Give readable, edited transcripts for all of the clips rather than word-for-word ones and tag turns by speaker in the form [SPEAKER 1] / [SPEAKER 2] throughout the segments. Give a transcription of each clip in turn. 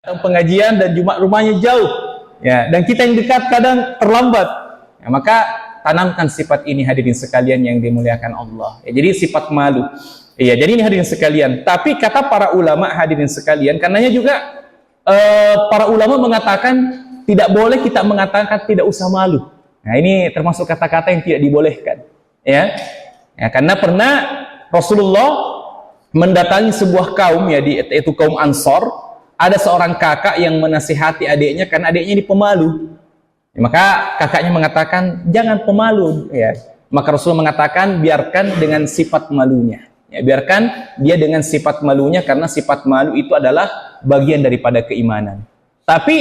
[SPEAKER 1] pengajian dan rumahnya jauh, ya, dan kita yang dekat kadang terlambat, ya, maka tanamkan sifat ini hadirin sekalian yang dimuliakan Allah, ya, jadi sifat malu, ya, jadi ini hadirin sekalian. Tapi kata para ulama hadirin sekalian, karenanya juga para ulama mengatakan tidak boleh kita mengatakan tidak usah malu. Nah, ini termasuk kata-kata yang tidak dibolehkan, ya, karena pernah Rasulullah mendatangi sebuah kaum, ya, yaitu kaum Ansor. Ada seorang kakak yang menasihati adiknya karena adiknya ini pemalu. Maka kakaknya mengatakan, jangan pemalu, ya. Maka Rasul mengatakan, biarkan dengan sifat malunya, ya, biarkan dia dengan sifat malunya, karena sifat malu itu adalah bagian daripada keimanan. Tapi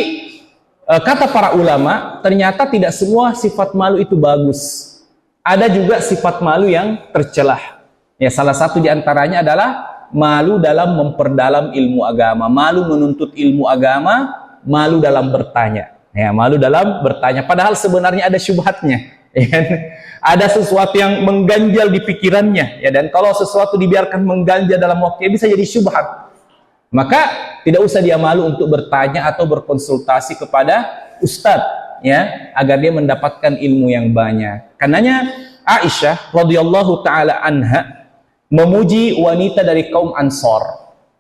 [SPEAKER 1] kata para ulama, ternyata tidak semua sifat malu itu bagus. Ada juga sifat malu yang tercelah, ya, salah satu diantaranya adalah malu dalam memperdalam ilmu agama, malu menuntut ilmu agama, malu dalam bertanya, ya, malu dalam bertanya, padahal sebenarnya ada syubhatnya, ya, ada sesuatu yang mengganjal di pikirannya, ya, dan kalau sesuatu dibiarkan mengganjal dalam waktu, bisa jadi syubhat, maka tidak usah dia malu untuk bertanya atau berkonsultasi kepada ustadz, ya, agar dia mendapatkan ilmu yang banyak. Karenanya Aisyah radhiyallahu taala anha memuji wanita dari kaum Ansor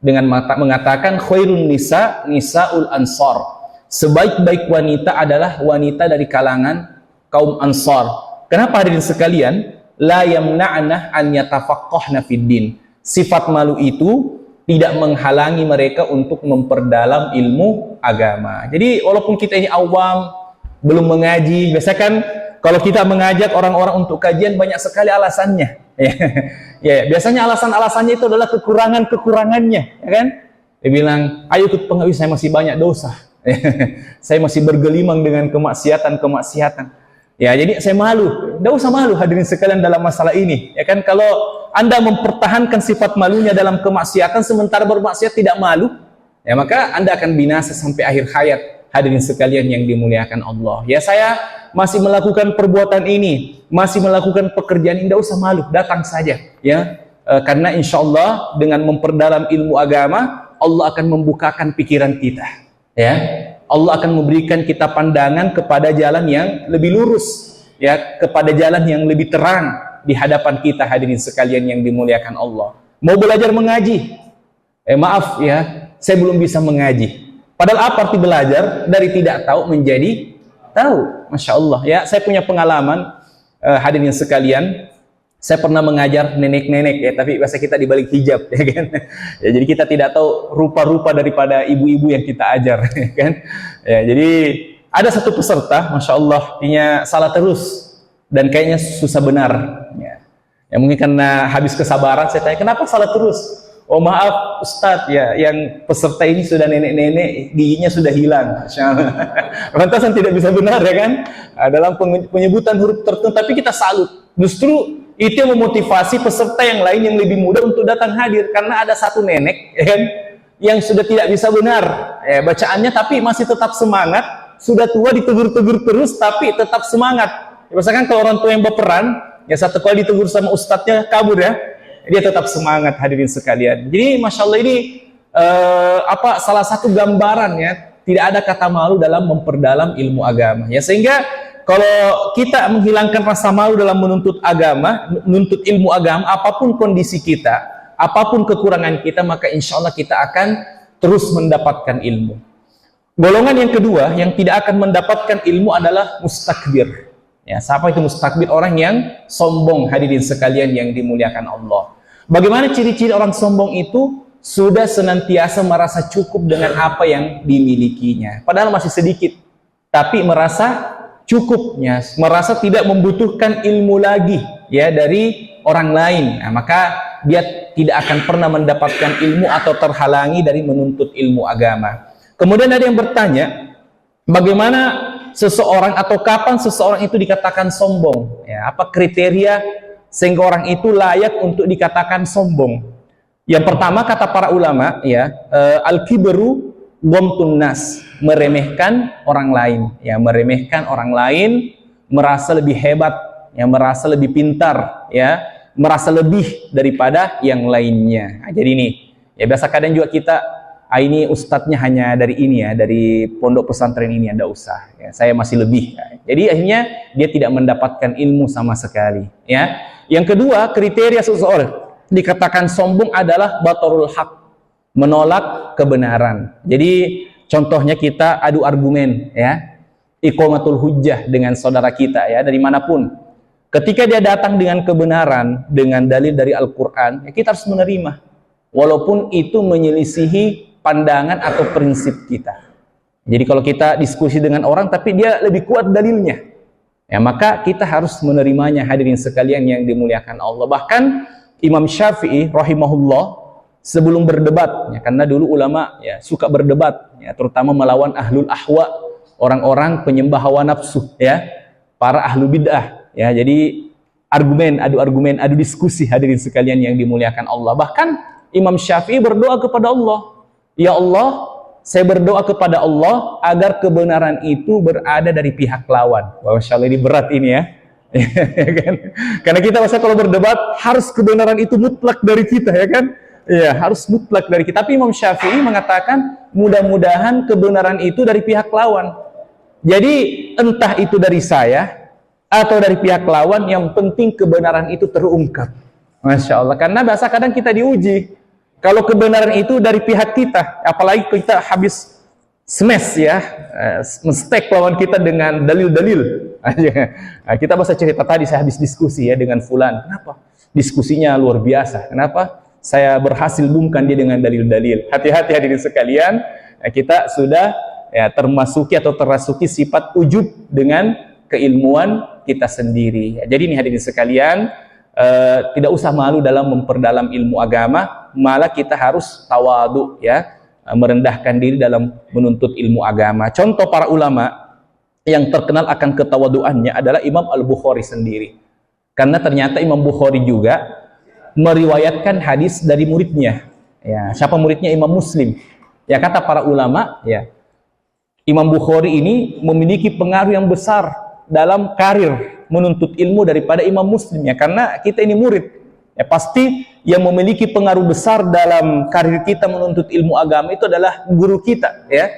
[SPEAKER 1] dengan mengatakan khairun nisa nisaul Ansor, sebaik-baik wanita adalah wanita dari kalangan kaum Ansor. Kenapa hadirin sekalian? La yamna'na an yatafaqqahna fid din. Sifat malu itu tidak menghalangi mereka untuk memperdalam ilmu agama. Jadi walaupun kita ini awam, belum mengaji, biasanya kan kalau kita mengajak orang-orang untuk kajian banyak sekali alasannya. Ya, biasanya alasan-alasannya itu adalah kekurangannya, ya kan? Dia bilang, ayo ikut pengajian, saya masih banyak dosa. Saya masih bergelimang dengan kemaksiatan. Ya, jadi saya malu. Tidak usah malu hadirin sekalian dalam masalah ini. Ya kan, kalau Anda mempertahankan sifat malunya dalam kemaksiatan sementara bermaksiat tidak malu, ya maka Anda akan binasa sampai akhir hayat. Hadirin sekalian yang dimuliakan Allah. Ya, saya masih melakukan perbuatan ini, masih melakukan pekerjaan ini, tidak usah malu, datang saja, ya. Karena insya Allah dengan memperdalam ilmu agama, Allah akan membukakan pikiran kita, ya. Allah akan memberikan kita pandangan kepada jalan yang lebih lurus, ya, kepada jalan yang lebih terang di hadapan kita, hadirin sekalian yang dimuliakan Allah. Mau belajar mengaji, maaf ya, saya belum bisa mengaji. Padahal apa arti belajar? Dari tidak tahu menjadi tahu. Masya Allah, ya, saya punya pengalaman, hadirin sekalian. Saya pernah mengajar nenek-nenek, ya, tapi biasa kita di balik hijab, ya kan? Ya, jadi kita tidak tahu rupa-rupa daripada ibu-ibu yang kita ajar, ya kan? Ya, jadi ada satu peserta, Masya Allah, punya salah terus dan kayaknya susah benar. Ya, mungkin karena habis kesabaran, saya tanya, kenapa salah terus? Oh maaf Ustadz, ya, yang peserta ini sudah nenek-nenek, giginya sudah hilang. Lantasan tidak bisa benar, ya kan? Dalam penyebutan huruf tertentu, tapi kita salut. Justru itu yang memotivasi peserta yang lain yang lebih muda untuk datang hadir, karena ada satu nenek, ya kan, yang sudah tidak bisa benar, ya, bacaannya, tapi masih tetap semangat. Sudah tua, ditegur-tegur terus, tapi tetap semangat. Ya, misalkan kalau orang tua yang berperan, ya satu kali ditegur sama ustadznya kabur, ya, dia tetap semangat, hadirin sekalian. Jadi Masya Allah ini salah satu gambarannya, tidak ada kata malu dalam memperdalam ilmu agama, ya, sehingga kalau kita menghilangkan rasa malu dalam menuntut agama, menuntut ilmu agama, apapun kondisi kita, apapun kekurangan kita, maka insya Allah kita akan terus mendapatkan ilmu. Golongan yang kedua yang tidak akan mendapatkan ilmu adalah mustakbir. Ya, siapa itu mustakbir? Orang yang sombong, hadirin sekalian yang dimuliakan Allah. Bagaimana ciri-ciri orang sombong itu? Sudah senantiasa merasa cukup dengan apa yang dimilikinya. Padahal masih sedikit, tapi merasa cukupnya, merasa tidak membutuhkan ilmu lagi, ya, dari orang lain. Nah, maka dia tidak akan pernah mendapatkan ilmu atau terhalangi dari menuntut ilmu agama. Kemudian ada yang bertanya, bagaimana seseorang atau kapan seseorang itu dikatakan sombong, ya, apa kriteria sehingga orang itu layak untuk dikatakan sombong? Yang pertama kata para ulama, ya, al-kibru ghamtun nas, meremehkan orang lain, ya, meremehkan orang lain, merasa lebih hebat, ya, merasa lebih pintar, ya, merasa lebih daripada yang lainnya. Nah, jadi ini, ya, biasa kadang juga kita ini ustadznya hanya dari ini ya, dari pondok pesantren ini, Anda usah. Ya, saya masih lebih. Ya. Jadi akhirnya dia tidak mendapatkan ilmu sama sekali. Ya. Yang kedua, kriteria seseorang dikatakan sombong adalah batarul haq, menolak kebenaran. Jadi contohnya kita adu argumen, ya, iqamatul hujjah dengan saudara kita, ya, dari manapun. Ketika dia datang dengan kebenaran, dengan dalil dari Al-Quran, ya kita harus menerima, walaupun itu menyelisihi pandangan atau prinsip kita. Jadi kalau kita diskusi dengan orang, tapi dia lebih kuat dalilnya, ya maka kita harus menerimanya, hadirin sekalian yang dimuliakan Allah. Bahkan Imam Syafi'i rahimahullah sebelum berdebat, ya, karena dulu ulama ya suka berdebat, ya, terutama melawan ahlul ahwa, orang-orang penyembah hawa nafsu, ya, para ahlu bid'ah, ya. Jadi adu argumen, adu diskusi, hadirin sekalian yang dimuliakan Allah. Bahkan Imam Syafi'i berdoa kepada Allah, ya Allah, saya berdoa kepada Allah agar kebenaran itu berada dari pihak lawan. Wah, Masya Allah, ini berat ini ya. Kan? Karena kita masa kalau berdebat harus kebenaran itu mutlak dari kita, ya kan? Ya, harus mutlak dari kita. Tapi Imam Syafi'i mengatakan mudah-mudahan kebenaran itu dari pihak lawan. Jadi entah itu dari saya atau dari pihak lawan, yang penting kebenaran itu terungkap. Masya Allah. Karena bahasa kadang kita diuji. Kalau kebenaran itu dari pihak kita, apalagi kita habis smash ya, mestek lawan kita dengan dalil-dalil. Nah, kita bahasa cerita tadi, saya habis diskusi ya dengan fulan. Kenapa? Diskusinya luar biasa. Kenapa? Saya berhasil bungkam dia dengan dalil-dalil. Hati-hati hadirin sekalian, kita sudah ya termasuki atau terasuki sifat ujub dengan keilmuan kita sendiri. Jadi ini hadirin sekalian, tidak usah malu dalam memperdalam ilmu agama, malah kita harus tawadu ya, merendahkan diri dalam menuntut ilmu agama. Contoh para ulama yang terkenal akan ketawaduannya adalah Imam Al-Bukhari sendiri. Karena ternyata Imam Bukhari juga meriwayatkan hadis dari muridnya. Ya, siapa muridnya? Imam Muslim. Ya, kata para ulama, ya, Imam Bukhari ini memiliki pengaruh yang besar dalam karir menuntut ilmu daripada Imam Muslim, ya, karena kita ini murid. Ya, pasti yang memiliki pengaruh besar dalam karir kita menuntut ilmu agama itu adalah guru kita, ya.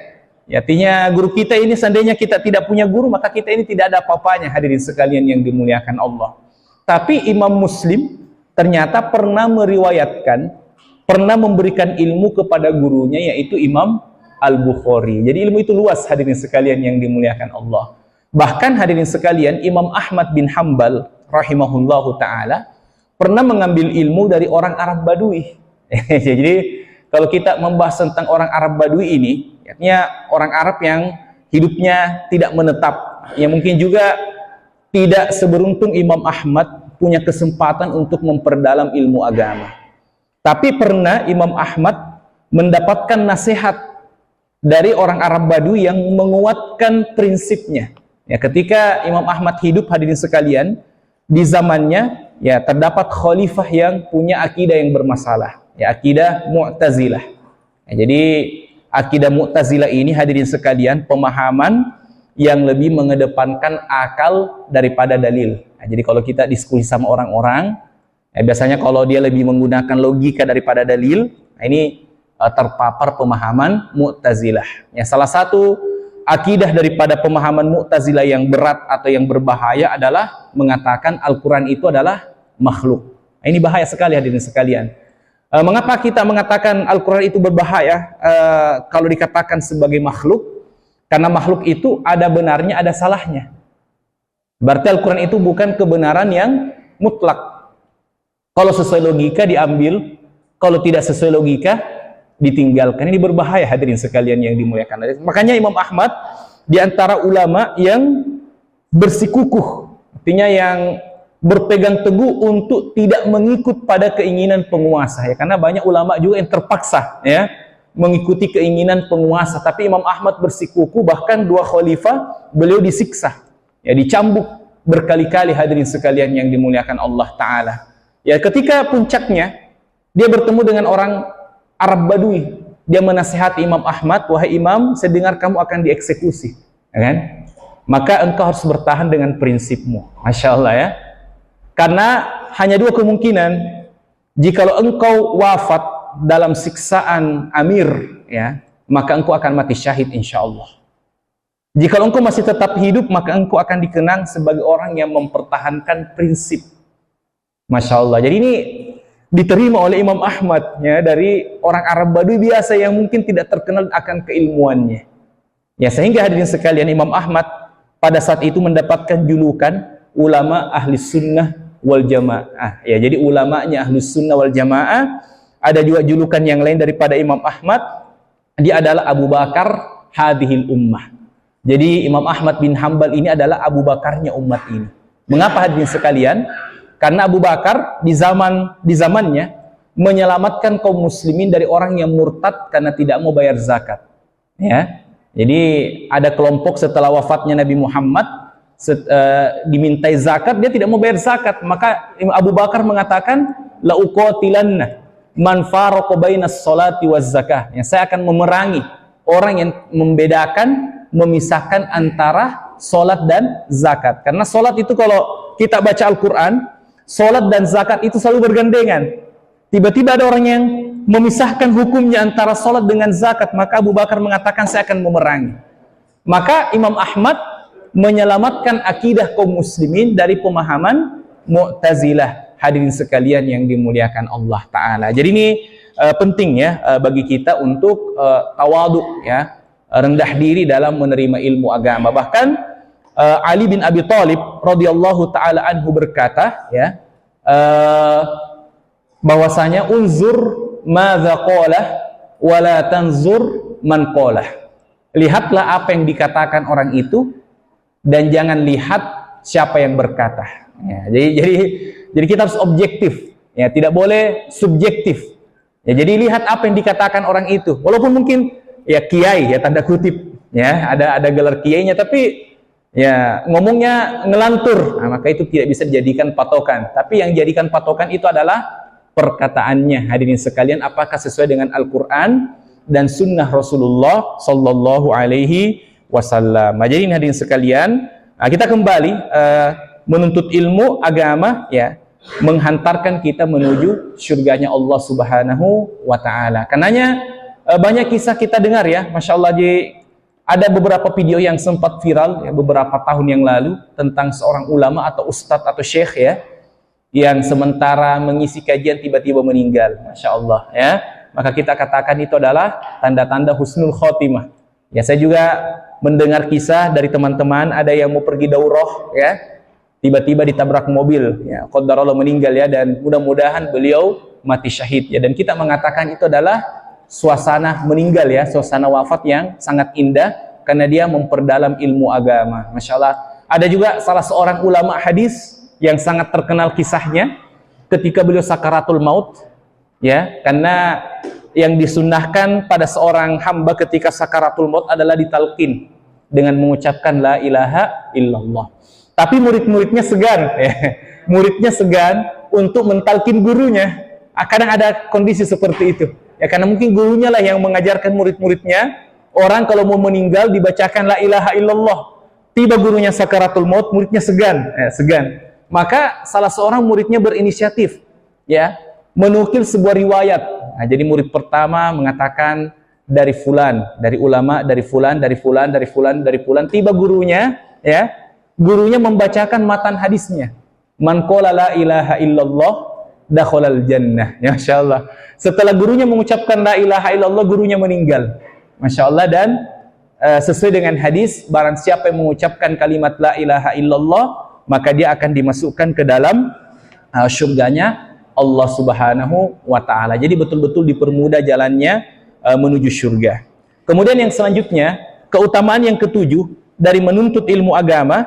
[SPEAKER 1] Ya, artinya guru kita ini, seandainya kita tidak punya guru, maka kita ini tidak ada apa-apanya, hadirin sekalian yang dimuliakan Allah. Tapi Imam Muslim ternyata pernah meriwayatkan, pernah memberikan ilmu kepada gurunya, yaitu Imam Al-Bukhari. Jadi ilmu itu luas, hadirin sekalian yang dimuliakan Allah. Bahkan hadirin sekalian, Imam Ahmad bin Hanbal rahimahullahu ta'ala pernah mengambil ilmu dari orang Arab Badui. Jadi kalau kita membahas tentang orang Arab Badui ini, artinya orang Arab yang hidupnya tidak menetap, yang mungkin juga tidak seberuntung Imam Ahmad punya kesempatan untuk memperdalam ilmu agama. Tapi pernah Imam Ahmad mendapatkan nasihat dari orang Arab Badui yang menguatkan prinsipnya. Ya, ketika Imam Ahmad hidup, hadirin sekalian, di zamannya ya terdapat khalifah yang punya akidah yang bermasalah, ya, akidah Mu'tazilah. Ya, jadi akidah Mu'tazilah ini, hadirin sekalian, pemahaman yang lebih mengedepankan akal daripada dalil. Nah, jadi kalau kita diskusi sama orang-orang, biasanya kalau dia lebih menggunakan logika daripada dalil, nah ini terpapar pemahaman Mu'tazilah. Ya, salah satu akidah daripada pemahaman Mu'tazilah yang berat atau yang berbahaya adalah mengatakan Al-Quran itu adalah makhluk. Nah, ini bahaya sekali hadirin sekalian. Mengapa kita mengatakan Al-Quran itu berbahaya kalau dikatakan sebagai makhluk? Karena makhluk itu ada benarnya, ada salahnya. Berarti Al-Quran itu bukan kebenaran yang mutlak. Kalau sesuai logika diambil, kalau tidak sesuai logika ditinggalkan. Ini berbahaya hadirin sekalian yang dimuliakan. Makanya Imam Ahmad di antara ulama yang bersikukuh, artinya yang berpegang teguh untuk tidak mengikut pada keinginan penguasa, ya, karena banyak ulama juga yang terpaksa ya mengikuti keinginan penguasa. Tapi Imam Ahmad bersikukuh, bahkan dua khalifah beliau disiksa, ya, dicambuk berkali-kali, hadirin sekalian yang dimuliakan Allah Ta'ala. Ya, ketika puncaknya dia bertemu dengan orang Arab Badui, dia menasihati Imam Ahmad, wahai Imam, saya dengar kamu akan dieksekusi, ya kan? Maka engkau harus bertahan dengan prinsipmu. Masya Allah ya. Karena hanya dua kemungkinan. Jikalau engkau wafat dalam siksaan Amir, ya, maka engkau akan mati syahid insyaallah. Jika engkau masih tetap hidup, maka engkau akan dikenang sebagai orang yang mempertahankan prinsip. Masya Allah. Jadi ini diterima oleh Imam Ahmad, ya, dari orang Arab Badui biasa yang mungkin tidak terkenal akan keilmuannya. Ya, sehingga hadirin sekalian, Imam Ahmad pada saat itu mendapatkan julukan ulama ahli sunnah wal jamaah. Ya, jadi ulamanya ahli sunnah wal jamaah. Ada juga julukan yang lain daripada Imam Ahmad. Dia adalah Abu Bakar hadhil ummah. Jadi Imam Ahmad bin Hambal ini adalah Abu Bakarnya umat ini. Mengapa hadirin sekalian? Karena Abu Bakar di zamannya menyelamatkan kaum muslimin dari orang yang murtad karena tidak mau bayar zakat. Ya. Jadi ada kelompok setelah wafatnya Nabi Muhammad dimintai zakat, dia tidak mau bayar zakat. Maka Abu Bakar mengatakan, la uqatilanna man faraqa bainas salati waz zakah. Ya, saya akan memerangi orang yang memisahkan antara solat dan zakat. Karena solat itu, kalau kita baca Al-Quran, solat dan zakat itu selalu bergandengan. Tiba-tiba ada orang yang memisahkan hukumnya antara solat dengan zakat, maka Abu Bakar mengatakan saya akan memerangi. Maka Imam Ahmad menyelamatkan akidah kaum muslimin dari pemahaman Mu'tazilah, hadirin sekalian yang dimuliakan Allah Ta'ala. Jadi ini penting, ya, bagi kita untuk tawadhu, ya, rendah diri dalam menerima ilmu agama. Bahkan Ali bin Abi Thalib radhiyallahu taala anhu berkata, ya, bahwasanya unzur madza qala wa la tanzur man qala. Lihatlah apa yang dikatakan orang itu dan jangan lihat siapa yang berkata. Ya, jadi kita harus objektif, ya, tidak boleh subjektif. Ya, jadi lihat apa yang dikatakan orang itu. Walaupun mungkin, ya, kiai, ya, tanda kutip, ya, ada gelar kiainya, tapi ya ngomongnya ngelantur, nah, maka itu tidak bisa dijadikan patokan. Tapi yang jadikan patokan itu adalah perkataannya, hadirin sekalian, apakah sesuai dengan Al-Quran dan sunnah Rasulullah Sallallahu Alaihi Wasallam. Jadi hadirin sekalian, kita kembali menuntut ilmu agama, ya, menghantarkan kita menuju surganya Allah Subhanahu wa Ta'ala. Karenanya banyak kisah kita dengar, ya, Masya Allah. Ada beberapa video yang sempat viral, ya, beberapa tahun yang lalu tentang seorang ulama atau ustadz atau syekh, ya, yang sementara mengisi kajian tiba-tiba meninggal. Masya Allah, ya. Maka kita katakan itu adalah tanda-tanda husnul khotimah. Ya, saya juga mendengar kisah dari teman-teman, ada yang mau pergi daurah, ya, tiba-tiba ditabrak mobil, ya, qadarullah meninggal, ya, dan mudah-mudahan beliau mati syahid, ya. Dan kita mengatakan itu adalah suasana meninggal, ya, suasana wafat yang sangat indah karena dia memperdalam ilmu agama. Masya Allah. Ada juga salah seorang ulama hadis yang sangat terkenal kisahnya ketika beliau sakaratul maut, ya, karena yang disunnahkan pada seorang hamba ketika sakaratul maut adalah ditalqin dengan mengucapkan la ilaha illallah. Tapi murid-muridnya segan, ya. Muridnya segan untuk mentalkin gurunya. Kadang ada kondisi seperti itu. Ya, karena mungkin gurunya lah yang mengajarkan murid-muridnya. Orang kalau mau meninggal dibacakan la ilaha illallah. Tiba gurunya sakaratul maut, muridnya segan, segan. Maka salah seorang muridnya berinisiatif, ya, menukil sebuah riwayat. Nah, jadi murid pertama mengatakan dari fulan, dari ulama, dari fulan, dari fulan, dari fulan, dari fulan. Tiba gurunya, ya, gurunya membacakan matan hadisnya. Man qala la ilaha illallah dakhalal jannah. Ya, Masya Allah. Setelah gurunya mengucapkan la ilaha illallah, gurunya meninggal. Masya Allah. Dan sesuai dengan hadis, barang siapa yang mengucapkan kalimat la ilaha illallah, maka dia akan dimasukkan ke dalam surganya Allah Subhanahu wa Ta'ala. Jadi betul-betul dipermudah jalannya menuju surga. Kemudian yang selanjutnya, keutamaan yang ketujuh dari menuntut ilmu agama,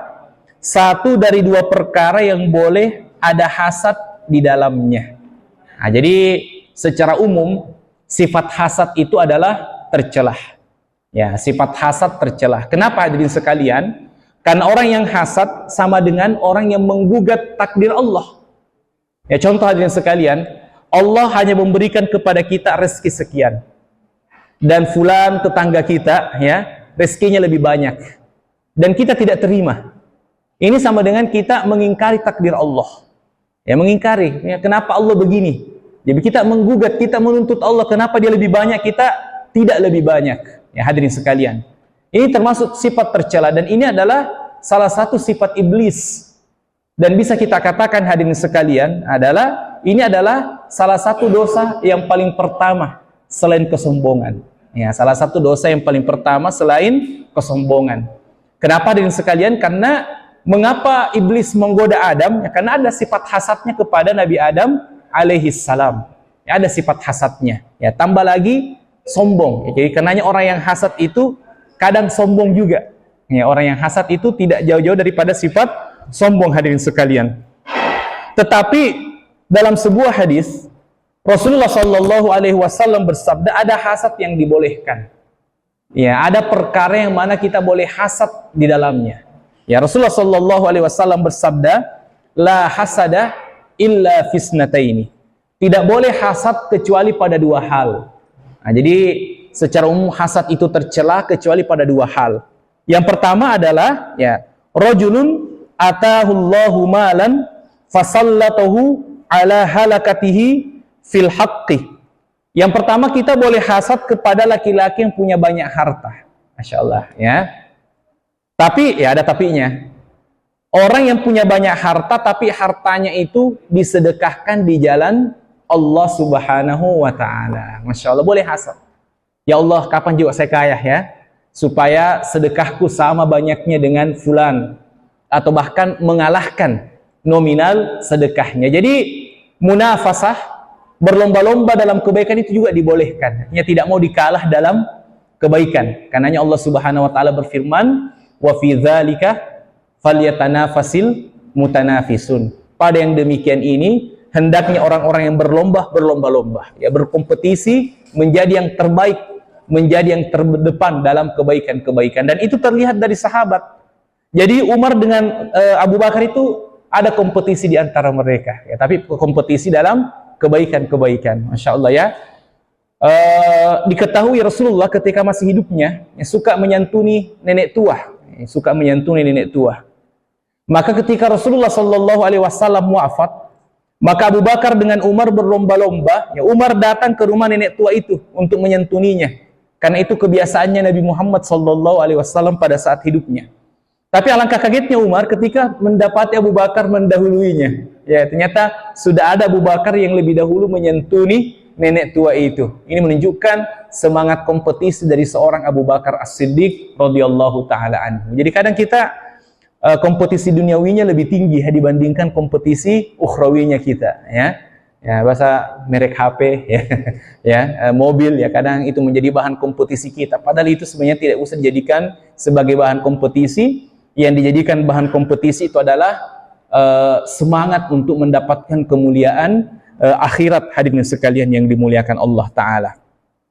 [SPEAKER 1] satu dari dua perkara yang boleh ada hasad di dalamnya. Nah, jadi secara umum sifat hasad itu adalah tercelah. Ya, sifat hasad tercelah. Kenapa hadirin sekalian? Karena orang yang hasad sama dengan orang yang menggugat takdir Allah. Ya, contoh hadirin sekalian, Allah hanya memberikan kepada kita rezeki sekian. Dan fulan tetangga kita, ya, rezekinya lebih banyak. Dan kita tidak terima. Ini sama dengan kita mengingkari takdir Allah. Ya, mengingkari, ya, kenapa Allah begini? Jadi kita menggugat, kita menuntut Allah, kenapa dia lebih banyak, kita tidak lebih banyak. Ya hadirin sekalian. Ini termasuk sifat tercela dan ini adalah salah satu sifat iblis. Dan bisa kita katakan hadirin sekalian ini adalah salah satu dosa yang paling pertama selain kesombongan. Ya, salah satu dosa yang paling pertama selain kesombongan. Kenapa hadirin sekalian? Karena mengapa iblis menggoda Adam? Ya, karena ada sifat hasadnya kepada Nabi Adam alaihi salam. Ya, ada sifat hasadnya. Ya, tambah lagi sombong. Ya, jadi karenanya orang yang hasad itu kadang sombong juga. Ya, orang yang hasad itu tidak jauh-jauh daripada sifat sombong hadirin sekalian. Tetapi dalam sebuah hadis Rasulullah Shallallahu Alaihi Wasallam bersabda ada hasad yang dibolehkan. Ya, ada perkara yang mana kita boleh hasad di dalamnya. Ya, Rasulullah Shallallahu Alaihi Wasallam bersabda, la hasada illa fisnataini. Tidak boleh hasad kecuali pada dua hal. Nah, jadi secara umum hasad itu tercela kecuali pada dua hal. Yang pertama adalah ya, rajulun atahullahu malan fasallatahu ala halakatihi fil haqqi. Yang pertama kita boleh hasad kepada laki-laki yang punya banyak harta. Masya Allah ya. Tapi ya ada tapinya. Orang yang punya banyak harta tapi hartanya itu disedekahkan di jalan Allah Subhanahu wa taala. Masya Allah, boleh hasad. Ya Allah, kapan juga saya kaya ya? Supaya sedekahku sama banyaknya dengan fulan, atau bahkan mengalahkan nominal sedekahnya. Jadi munafasah, berlomba-lomba dalam kebaikan itu juga dibolehkan. Artinya tidak mau dikalah dalam kebaikan. Karenanya Allah Subhanahu wa taala berfirman, "Wa fi dzalika falyatanafasil mutanafisun." Pada yang demikian ini hendaknya orang-orang yang berlomba-lomba, ya berkompetisi menjadi yang terbaik, menjadi yang terdepan dalam kebaikan-kebaikan. Dan itu terlihat dari sahabat. Jadi Umar dengan Abu Bakar itu ada kompetisi di antara mereka, ya, tapi kompetisi dalam kebaikan-kebaikan. Masya Allah ya. Diketahui Rasulullah ketika masih hidupnya ya, suka menyantuni nenek tua, ya, suka menyantuni nenek tua. Maka ketika Rasulullah Shallallahu Alaihi Wasallam wafat, maka Abu Bakar dengan Umar berlomba-lomba. Ya, Umar datang ke rumah nenek tua itu untuk menyantuninya. Karena itu kebiasaannya Nabi Muhammad SAW pada saat hidupnya. Tapi alangkah kagetnya Umar ketika mendapati Abu Bakar mendahuluinya. Ya, ternyata sudah ada Abu Bakar yang lebih dahulu menyantuni nenek tua itu. Ini menunjukkan semangat kompetisi dari seorang Abu Bakar As-Siddiq radhiyallahu taala anhu. Jadi kadang kita kompetisi duniawinya lebih tinggi dibandingkan kompetisi ukhrawinya kita, ya. Ya, bahasa merek HP ya, ya, mobil ya, kadang itu menjadi bahan kompetisi kita. Padahal itu sebenarnya tidak usah dijadikan sebagai bahan kompetisi. Yang dijadikan bahan kompetisi itu adalah semangat untuk mendapatkan kemuliaan akhirat hadirin sekalian yang dimuliakan Allah Ta'ala.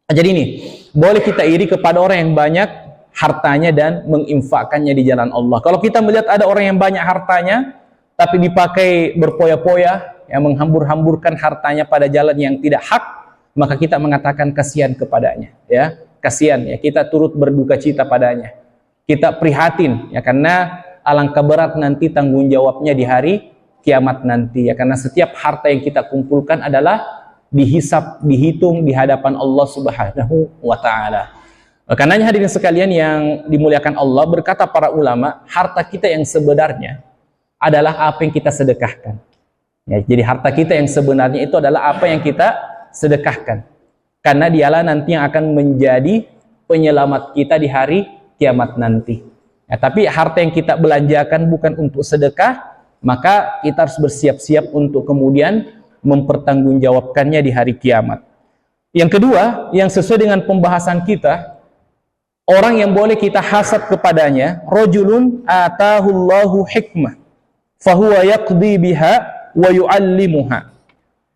[SPEAKER 1] Jadi ini, boleh kita iri kepada orang yang banyak hartanya dan menginfakkannya di jalan Allah. Kalau kita melihat ada orang yang banyak hartanya, tapi dipakai berpoya-poya, yang menghambur-hamburkan hartanya pada jalan yang tidak hak, maka kita mengatakan kasihan kepadanya, ya, kasihan ya, kita turut berduka cita padanya, kita prihatin ya, karena alangkah berat nanti tanggung jawabnya di hari kiamat nanti ya, karena setiap harta yang kita kumpulkan adalah dihisap, dihitung di hadapan Allah Subhanahu wa taala. Karenanya hadirin sekalian yang dimuliakan Allah, berkata para ulama, harta kita yang sebenarnya adalah apa yang kita sedekahkan. Ya, jadi harta kita yang sebenarnya itu adalah apa yang kita sedekahkan. Karena dialah nanti yang akan menjadi penyelamat kita di hari kiamat nanti. Ya, tapi harta yang kita belanjakan bukan untuk sedekah, maka kita harus bersiap-siap untuk kemudian mempertanggungjawabkannya di hari kiamat. Yang kedua, yang sesuai dengan pembahasan kita, orang yang boleh kita hasad kepadanya, rajulun atahullahu hikmah fahuwa yaqdi biha wa yu'allimuha.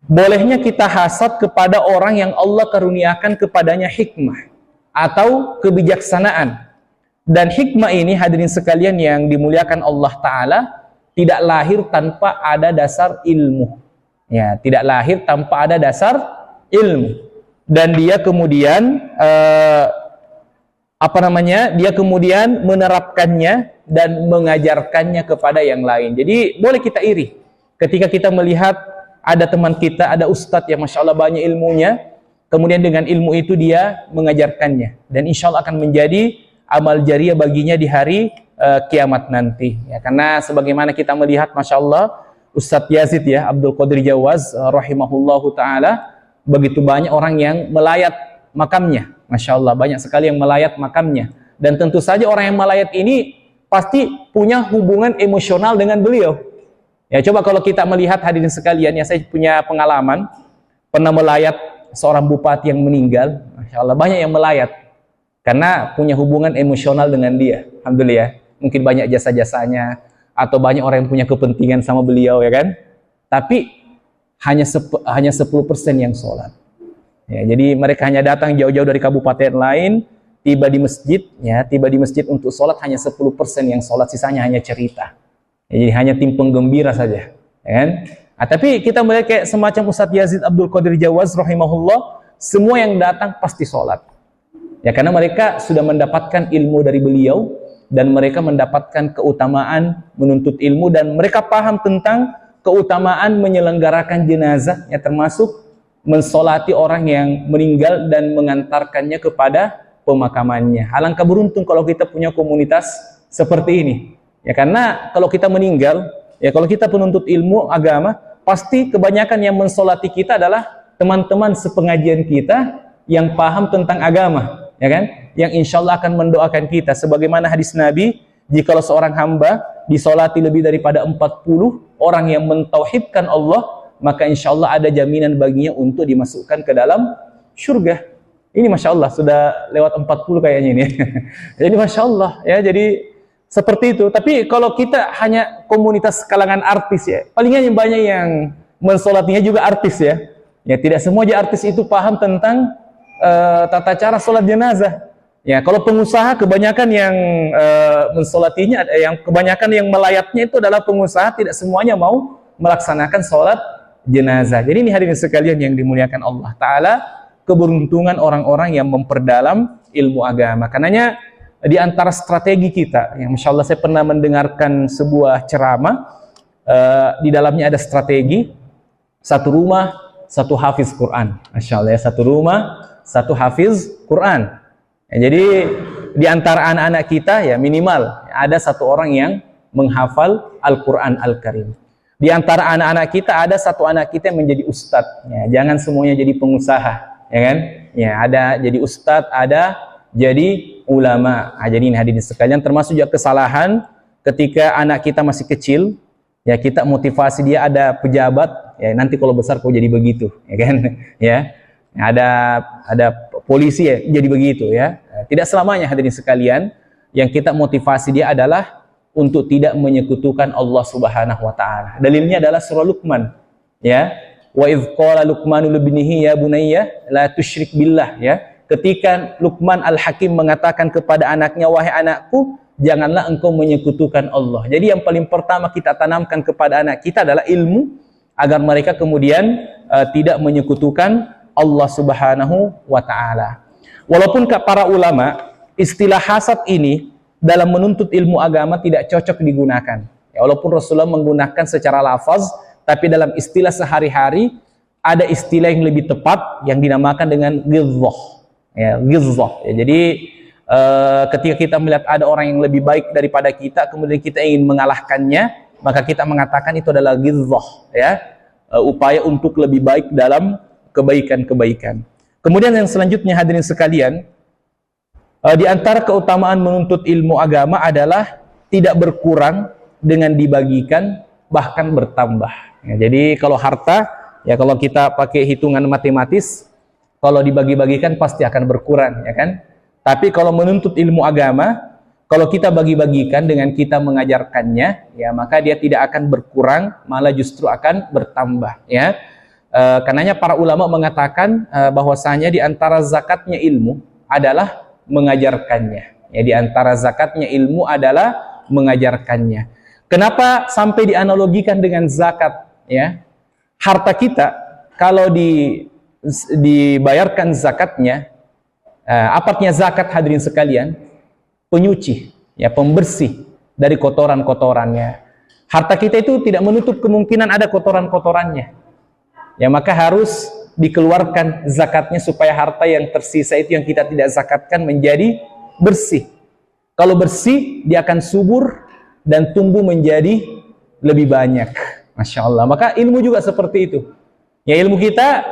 [SPEAKER 1] Bolehnya kita hasad kepada orang yang Allah karuniakan kepadanya hikmah atau kebijaksanaan. Dan hikmah ini hadirin sekalian yang dimuliakan Allah Ta'ala tidak lahir tanpa ada dasar ilmu. Ya, tidak lahir tanpa ada dasar ilmu. Dan dia kemudian dia kemudian menerapkannya dan mengajarkannya kepada yang lain. Jadi boleh kita iri ketika kita melihat ada teman kita, ada ustadz yang Masya Allah banyak ilmunya, kemudian dengan ilmu itu dia mengajarkannya, dan insya Allah akan menjadi amal jariah baginya di hari kiamat nanti. Ya, karena sebagaimana kita melihat Masya Allah, Ustadz Yazid ya, Abdul Qadir Jawaz rahimahullahu ta'ala, begitu banyak orang yang melayat makamnya. Masya Allah, banyak sekali yang melayat makamnya. Dan tentu saja orang yang melayat ini pasti punya hubungan emosional dengan beliau. Ya, coba kalau kita melihat hadirin sekalian, ya saya punya pengalaman pernah melayat seorang bupati yang meninggal. Masya Allah, banyak yang melayat karena punya hubungan emosional dengan dia. Alhamdulillah, mungkin banyak jasa-jasanya atau banyak orang yang punya kepentingan sama beliau, ya kan? Tapi hanya 10% yang sholat. Ya, jadi mereka hanya datang jauh-jauh dari kabupaten lain, tiba di masjid, ya, tiba di masjid untuk sholat hanya 10% yang sholat, sisanya hanya cerita. Ya, jadi hanya tim penggembira saja, ya kan? Nah, tapi kita melihat kayak semacam Ustadz Yazid Abdul Qadir Jawaz rahimahullah, semua yang datang pasti sholat. Ya, karena mereka sudah mendapatkan ilmu dari beliau, dan mereka mendapatkan keutamaan menuntut ilmu, dan mereka paham tentang keutamaan menyelenggarakan jenazah, ya, termasuk mensolati orang yang meninggal dan mengantarkannya kepada pemakamannya. Alangkah beruntung kalau kita punya komunitas seperti ini. Ya, karena kalau kita meninggal, ya kalau kita penuntut ilmu agama, pasti kebanyakan yang mensolati kita adalah teman-teman sepengajian kita yang paham tentang agama, ya kan? Yang insya Allah akan mendoakan kita. Sebagaimana hadis Nabi, jikalau seorang hamba disolati lebih daripada 40 orang yang mentauhidkan Allah, maka insya Allah ada jaminan baginya untuk dimasukkan ke dalam surga. Ini Masya Allah, sudah lewat 40 kayaknya ini. Jadi Masya Allah, ya, jadi seperti itu. Tapi kalau kita hanya komunitas kalangan artis, ya, palingan yang banyak yang mensolatinya juga artis, ya. Ya, tidak semua artis itu paham tentang tata cara sholat jenazah. Ya, kalau pengusaha kebanyakan yang mensolatinya, yang kebanyakan yang melayatnya itu adalah pengusaha, tidak semuanya mau melaksanakan sholat jenazah. Jadi ini hadirin sekalian yang dimuliakan Allah Ta'ala, keberuntungan orang-orang yang memperdalam ilmu agama. Karenanya di antara strategi kita, yang Masya Allah saya pernah mendengarkan sebuah ceramah, di dalamnya ada strategi satu rumah, satu hafiz Quran. Masya Allah ya, satu rumah, satu hafiz Quran. Ya, jadi di antara anak-anak kita, ya, minimal ada satu orang yang menghafal Al-Quran Al-Karim. Di antara anak-anak kita ada satu anak kita yang menjadi ustadz. Ya, jangan semuanya jadi pengusaha, ya kan? Ya, ada jadi ustadz, ada jadi ulama. Nah, jadi ini hadirin sekalian, termasuk juga kesalahan ketika anak kita masih kecil, ya, kita motivasi dia ada pejabat, ya, nanti kalau besar kau jadi begitu, ya kan? Ya, ada polisi, ya, jadi begitu, ya. Tidak selamanya hadirin sekalian, yang kita motivasi dia adalah untuk tidak menyekutukan Allah Subhanahu wa taala. Dalilnya adalah surah Luqman, ya. Wa idz qala Luqmanu libnihi ya bunayya la tusyrik billah, ya. Ketika Luqman Al-Hakim mengatakan kepada anaknya, wahai anakku, janganlah engkau menyekutukan Allah. Jadi yang paling pertama kita tanamkan kepada anak kita adalah ilmu, agar mereka kemudian tidak menyekutukan Allah Subhanahu wa ta'ala. Walaupun para ulama, istilah hasad ini dalam menuntut ilmu agama tidak cocok digunakan. Ya, walaupun Rasulullah menggunakan secara lafaz, tapi dalam istilah sehari-hari ada istilah yang lebih tepat yang dinamakan dengan ghidhah. Ya, ghidhah. Ya, jadi ketika kita melihat ada orang yang lebih baik daripada kita, kemudian kita ingin mengalahkannya, maka kita mengatakan itu adalah ghidhah, ya, upaya untuk lebih baik dalam kebaikan-kebaikan. Kemudian yang selanjutnya hadirin sekalian, di antara keutamaan menuntut ilmu agama adalah tidak berkurang dengan dibagikan, bahkan bertambah. Ya, jadi kalau harta, ya, kalau kita pakai hitungan matematis, kalau dibagi-bagikan pasti akan berkurang, ya kan? Tapi kalau menuntut ilmu agama, kalau kita bagi-bagikan dengan kita mengajarkannya, ya, maka dia tidak akan berkurang, malah justru akan bertambah, ya. Karenanya para ulama mengatakan bahwasanya di antara zakatnya ilmu adalah mengajarkannya. Ya, di antara zakatnya ilmu adalah mengajarkannya. Kenapa sampai dianalogikan dengan zakat? Ya, harta kita kalau dibayarkan zakatnya, apa artinya zakat hadirin sekalian? Penyuci, ya, pembersih dari kotoran-kotorannya. Harta kita itu tidak menutup kemungkinan ada kotoran-kotorannya. ya maka harus dikeluarkan zakatnya supaya harta yang tersisa itu yang kita tidak zakatkan menjadi bersih. Kalau bersih, dia akan subur dan tumbuh menjadi lebih banyak. Masya Allah. Maka ilmu juga seperti itu. Ya, ilmu kita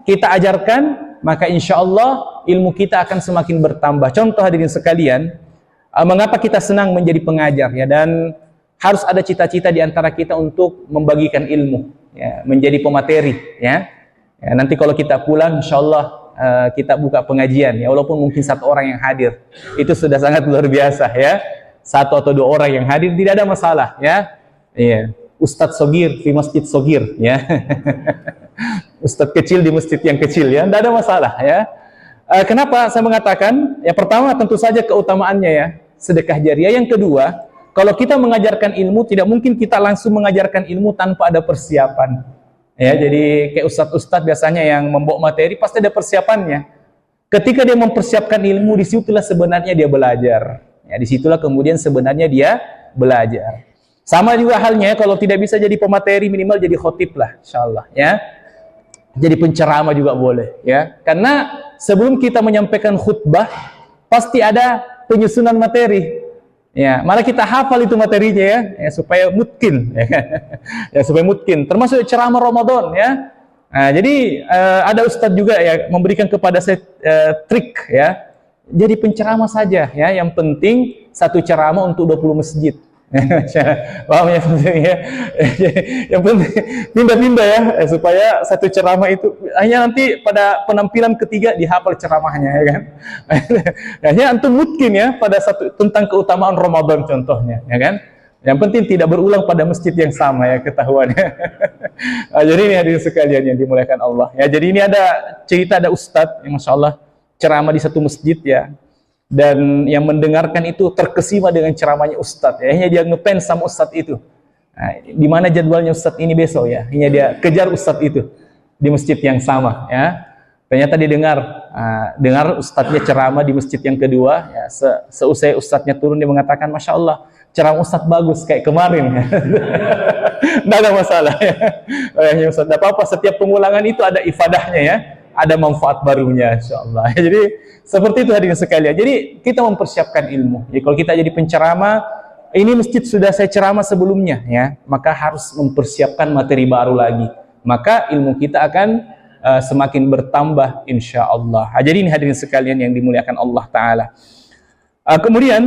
[SPEAKER 1] ajarkan, maka insya Allah ilmu kita akan semakin bertambah. Contoh hadirin sekalian, mengapa kita senang menjadi pengajar ya, dan harus ada cita-cita di antara kita untuk membagikan ilmu, ya, menjadi pemateri. Ya. Ya, nanti kalau kita pulang, insya Allah kita buka pengajian, ya, walaupun mungkin 1 orang yang hadir, itu sudah sangat luar biasa, ya. 1 atau 2 orang yang hadir tidak ada masalah, ya. Iya. Ustadz Sogir di masjid Sogir, ya. Ustadz kecil di masjid yang kecil, ya, tidak ada masalah, ya. Kenapa saya mengatakan? Ya, pertama tentu saja keutamaannya, ya, sedekah jariah. Yang kedua, kalau kita mengajarkan ilmu, tidak mungkin kita langsung mengajarkan ilmu tanpa ada persiapan. Ya, jadi kayak ustadz-ustadz biasanya yang membawa materi pasti ada persiapannya. Ketika dia mempersiapkan ilmu, disitulah sebenarnya dia belajar. Ya, disitulah kemudian sebenarnya dia belajar. Sama juga halnya kalau tidak bisa jadi pemateri, minimal jadi khotib lah, insyaallah, ya. Jadi penceramah juga boleh, ya. Karena sebelum kita menyampaikan khutbah, pasti ada penyusunan materi. Ya, malah kita hafal itu materinya, ya supaya mungkin, ya supaya mungkin. Termasuk ceramah Ramadan, ya. Nah, jadi ada ustadz juga ya memberikan kepada saya trik, ya. Jadi penceramah saja, ya. Yang penting 1 ceramah untuk 20 masjid. Paham ya, ya. Yang penting pindah-pindah, ya, supaya 1 ceramah itu hanya nanti pada penampilan ketiga dihafal ceramahnya, ya kan. Hanya antum mungkin, ya, pada tentang keutamaan Ramadan contohnya, ya kan. Yang penting tidak berulang pada masjid yang sama, ya, ketahuannya. Jadi ini hadirin sekalian yang dimuliakan Allah, ya. Jadi ini ada cerita, ada ustadz yang masya Allah ceramah di 1 masjid, ya. Dan yang mendengarkan itu terkesima dengan ceramahnya ustadz, ya. Hanya dia ngefans sama ustadz itu. Nah, di mana jadwalnya ustadz ini besok, ya. Hanya dia kejar ustadz itu di masjid yang sama, ya. Ternyata dia dengar ustadznya ceramah di masjid yang kedua, ya. Seusai ustadznya turun, dia mengatakan, Masya Allah, ceramah ustadz bagus kayak kemarin, ya. Tidak ada masalah, ya. Tidak apa-apa, setiap pengulangan itu ada ifadahnya, ya. Ada manfaat barunya, insyaallah. Jadi seperti itu hadirin sekalian. Jadi kita mempersiapkan ilmu. Jadi kalau kita jadi penceramah, ini masjid sudah saya ceramah sebelumnya, ya, maka harus mempersiapkan materi baru lagi. Maka ilmu kita akan semakin bertambah, insyaallah. Jadi ini hadirin sekalian yang dimuliakan Allah Taala. Kemudian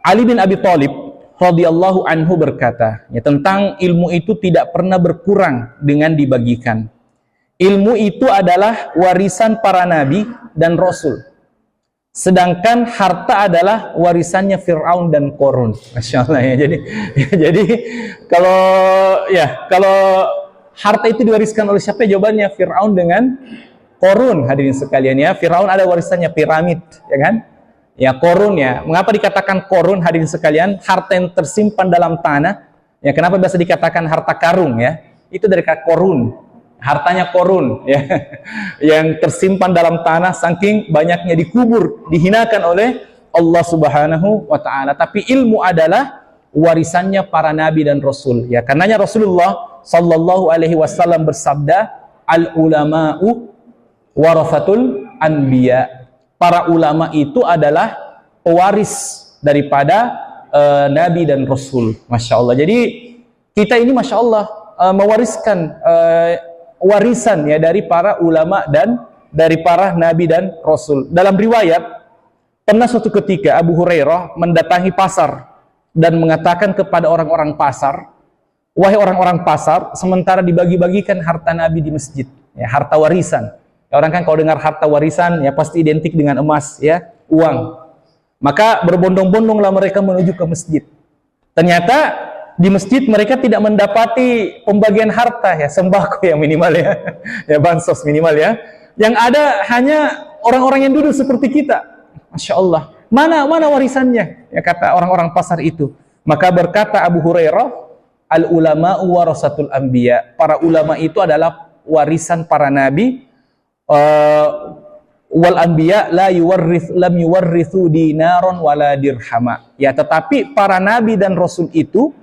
[SPEAKER 1] Ali bin Abi Thalib radhiyallahu anhu berkata, ya, tentang ilmu itu tidak pernah berkurang dengan dibagikan. Ilmu itu adalah warisan para nabi dan rasul. Sedangkan harta adalah warisannya Fir'aun dan Qarun. Masya Allah, ya. Jadi kalau harta itu diwariskan oleh siapa? Jawabannya Fir'aun dengan Qarun, hadirin sekalian, ya. Fir'aun ada warisannya piramid, ya kan? Ya, Qarun, ya. Mengapa dikatakan Qarun, hadirin sekalian? Harta yang tersimpan dalam tanah. Ya, kenapa biasa dikatakan harta karung, ya? Itu dari kata Qarun. Hartanya Qarun, ya, yang tersimpan dalam tanah saking banyaknya dikubur, dihinakan oleh Allah Subhanahu wa taala. Tapi ilmu adalah warisannya para nabi dan rasul, ya. Karenanya Rasulullah sallallahu alaihi wasallam bersabda, al ulama'u warathatul anbiya. Para ulama itu adalah pewaris daripada nabi dan rasul. Masya Allah. Jadi kita ini masya Allah mewariskan warisan, ya, dari para ulama dan dari para nabi dan rasul. Dalam riwayat, pernah suatu ketika Abu Hurairah mendatangi pasar dan mengatakan kepada orang-orang pasar, wahai orang-orang pasar, sementara dibagi-bagikan harta nabi di masjid, ya, harta warisan. Ya, orang kan kalau dengar harta warisan, ya, pasti identik dengan emas, ya, uang. Maka berbondong-bondonglah mereka menuju ke masjid. Ternyata di masjid mereka tidak mendapati pembagian harta, ya, sembako yang minimal, ya, ya, bansos minimal, ya. Yang ada hanya orang-orang yang duduk seperti kita. Masya Allah. Mana warisannya? Ya, kata orang-orang pasar itu. Maka berkata Abu Hurairah, al ulama warasatul anbiya. Para ulama itu adalah warisan para nabi. Wal anbiya lam yuwarrithu dinaron wala dirhama. Ya, tetapi para nabi dan rasul itu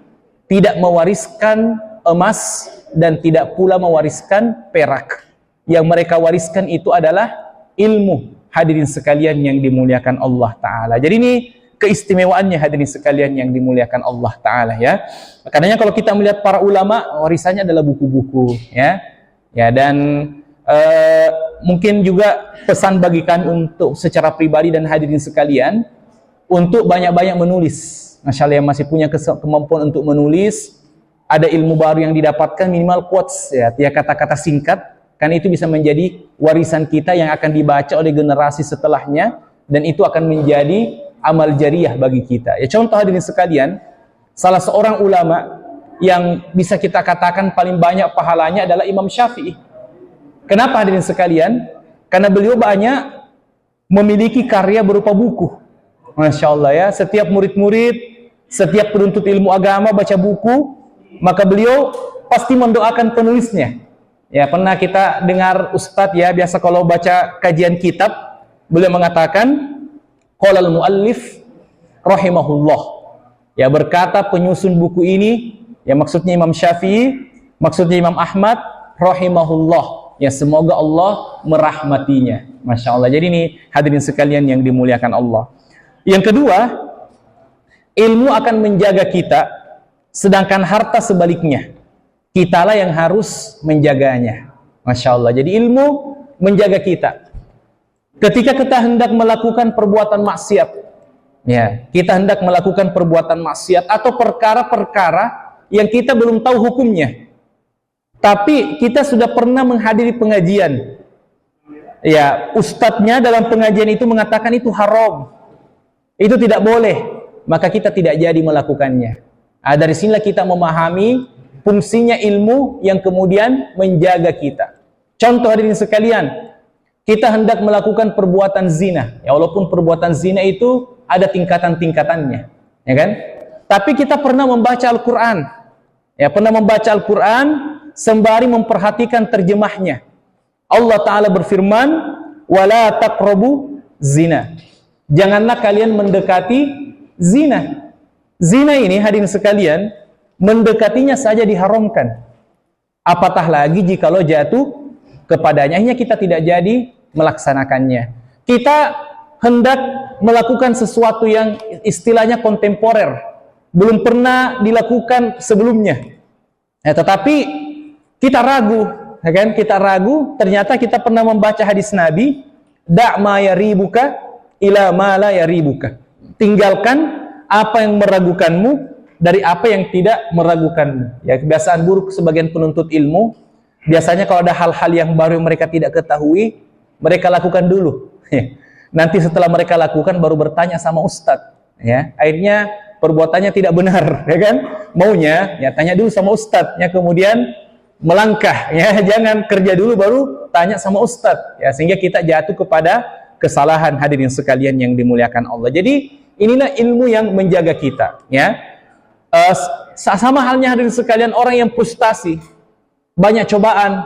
[SPEAKER 1] tidak mewariskan emas dan tidak pula mewariskan perak. Yang mereka wariskan itu adalah ilmu. Hadirin sekalian yang dimuliakan Allah Ta'ala. Jadi ini keistimewaannya hadirin sekalian yang dimuliakan Allah Ta'ala ya. Makanya kalau kita melihat para ulama, warisannya adalah buku-buku ya. Ya, dan mungkin juga pesan bagi kami untuk secara pribadi dan hadirin sekalian untuk banyak-banyak menulis. Masya Allah, yang masih punya kemampuan untuk menulis, ada ilmu baru yang didapatkan, minimal quotes ya, kata-kata singkat, kan itu bisa menjadi warisan kita yang akan dibaca oleh generasi setelahnya, dan itu akan menjadi amal jariah bagi kita. Ya, contoh hadirin sekalian, salah seorang ulama yang bisa kita katakan paling banyak pahalanya adalah Imam Syafi'i. Kenapa hadirin sekalian? Karena beliau banyak memiliki karya berupa buku. Masya Allah ya, setiap murid-murid, setiap penuntut ilmu agama baca buku, maka beliau pasti mendoakan penulisnya. Ya, pernah kita dengar Ustadz ya, biasa kalau baca kajian kitab, beliau mengatakan, qala al-muallif rahimahullah. Ya, berkata penyusun buku ini, ya maksudnya Imam Syafi'i, maksudnya Imam Ahmad, rahimahullah. Ya, semoga Allah merahmatinya. Masya Allah. Jadi ini hadirin sekalian yang dimuliakan Allah. Yang kedua, ilmu akan menjaga kita, sedangkan harta sebaliknya. Kitalah yang harus menjaganya. Masya Allah. Jadi ilmu menjaga kita. Ketika kita hendak melakukan perbuatan maksiat, ya, kita hendak melakukan perbuatan maksiat atau perkara-perkara yang kita belum tahu hukumnya, tapi kita sudah pernah menghadiri pengajian. Ya, ustadznya dalam pengajian itu mengatakan itu haram, itu tidak boleh, maka kita tidak jadi melakukannya. Nah, dari sinilah kita memahami fungsinya ilmu yang kemudian menjaga kita. Contoh hadirin sekalian, kita hendak melakukan perbuatan zina. Ya, walaupun perbuatan zina itu ada tingkatan-tingkatannya, ya kan? Tapi kita pernah membaca Al-Quran. Ya, pernah membaca Al-Quran sembari memperhatikan terjemahnya. Allah Ta'ala berfirman, wala taqrabu zina. Janganlah kalian mendekati zina. Zina ini hadirin sekalian, mendekatinya saja diharamkan. Apatah lagi jikalau jatuh kepadanya, hanya kita tidak jadi melaksanakannya. Kita hendak melakukan sesuatu yang istilahnya kontemporer, belum pernah dilakukan sebelumnya. Ya, tetapi kita ragu, ya kan? Kita ragu, ternyata kita pernah membaca hadis Nabi, da' ma yaribuka ila ma la yaribuka. Tinggalkan apa yang meragukanmu dari apa yang tidak meragukanmu. Ya, kebiasaan buruk sebagian penuntut ilmu, biasanya kalau ada hal-hal yang baru yang mereka tidak ketahui, mereka lakukan dulu. Nanti setelah mereka lakukan baru bertanya sama ustadz. Ya, akhirnya perbuatannya tidak benar, ya kan? Maunya ya tanya dulu sama ustadz, ya kemudian melangkah, ya jangan kerja dulu baru tanya sama ustadz. Ya, sehingga kita jatuh kepada kesalahan hadirin sekalian yang dimuliakan Allah. Jadi inilah ilmu yang menjaga kita, ya. Sama halnya hadirin sekalian, orang yang frustasi, banyak cobaan,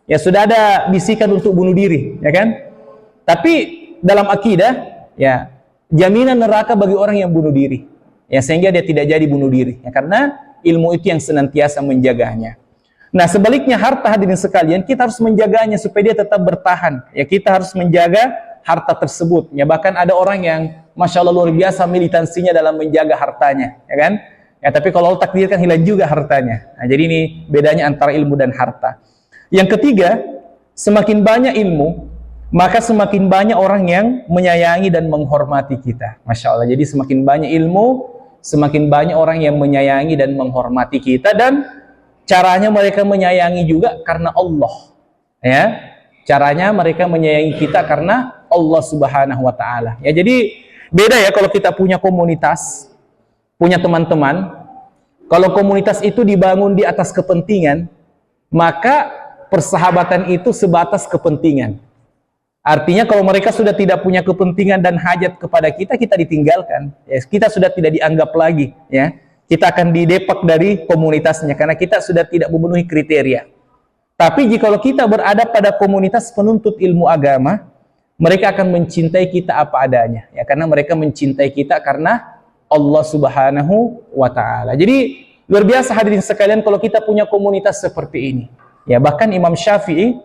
[SPEAKER 1] ya sudah ada bisikan untuk bunuh diri, ya kan? Tapi dalam akidah, ya jaminan neraka bagi orang yang bunuh diri, ya sehingga dia tidak jadi bunuh diri, ya karena ilmu itu yang senantiasa menjaganya. Nah, sebaliknya harta hadirin sekalian, kita harus menjaganya supaya dia tetap bertahan. Ya, kita harus menjaga harta tersebut. Ya, bahkan ada orang yang Masya Allah luar biasa militansinya dalam menjaga hartanya, ya kan? Ya, tapi kalau Allah takdirkan hilang juga hartanya. Nah, jadi ini bedanya antara ilmu dan harta. Yang ketiga, semakin banyak ilmu, maka semakin banyak orang yang menyayangi dan menghormati kita. Masya Allah. Jadi semakin banyak ilmu, semakin banyak orang yang menyayangi dan menghormati kita, dan caranya mereka menyayangi juga karena Allah. Ya, caranya mereka menyayangi kita karena Allah Subhanahu wa Ta'ala. Ya, jadi beda ya kalau kita punya komunitas, punya teman-teman. Kalau komunitas itu dibangun di atas kepentingan, maka persahabatan itu sebatas kepentingan. Artinya kalau mereka sudah tidak punya kepentingan dan hajat kepada kita, kita ditinggalkan. Ya, kita sudah tidak dianggap lagi. Ya, kita akan didepak dari komunitasnya karena kita sudah tidak memenuhi kriteria. Tapi jikalau kita berada pada komunitas penuntut ilmu agama, mereka akan mencintai kita apa adanya. Ya, karena mereka mencintai kita karena Allah Subhanahu wa Ta'ala. Jadi Luar biasa hadirin sekalian kalau kita punya komunitas seperti ini. Ya, bahkan Imam Syafi'i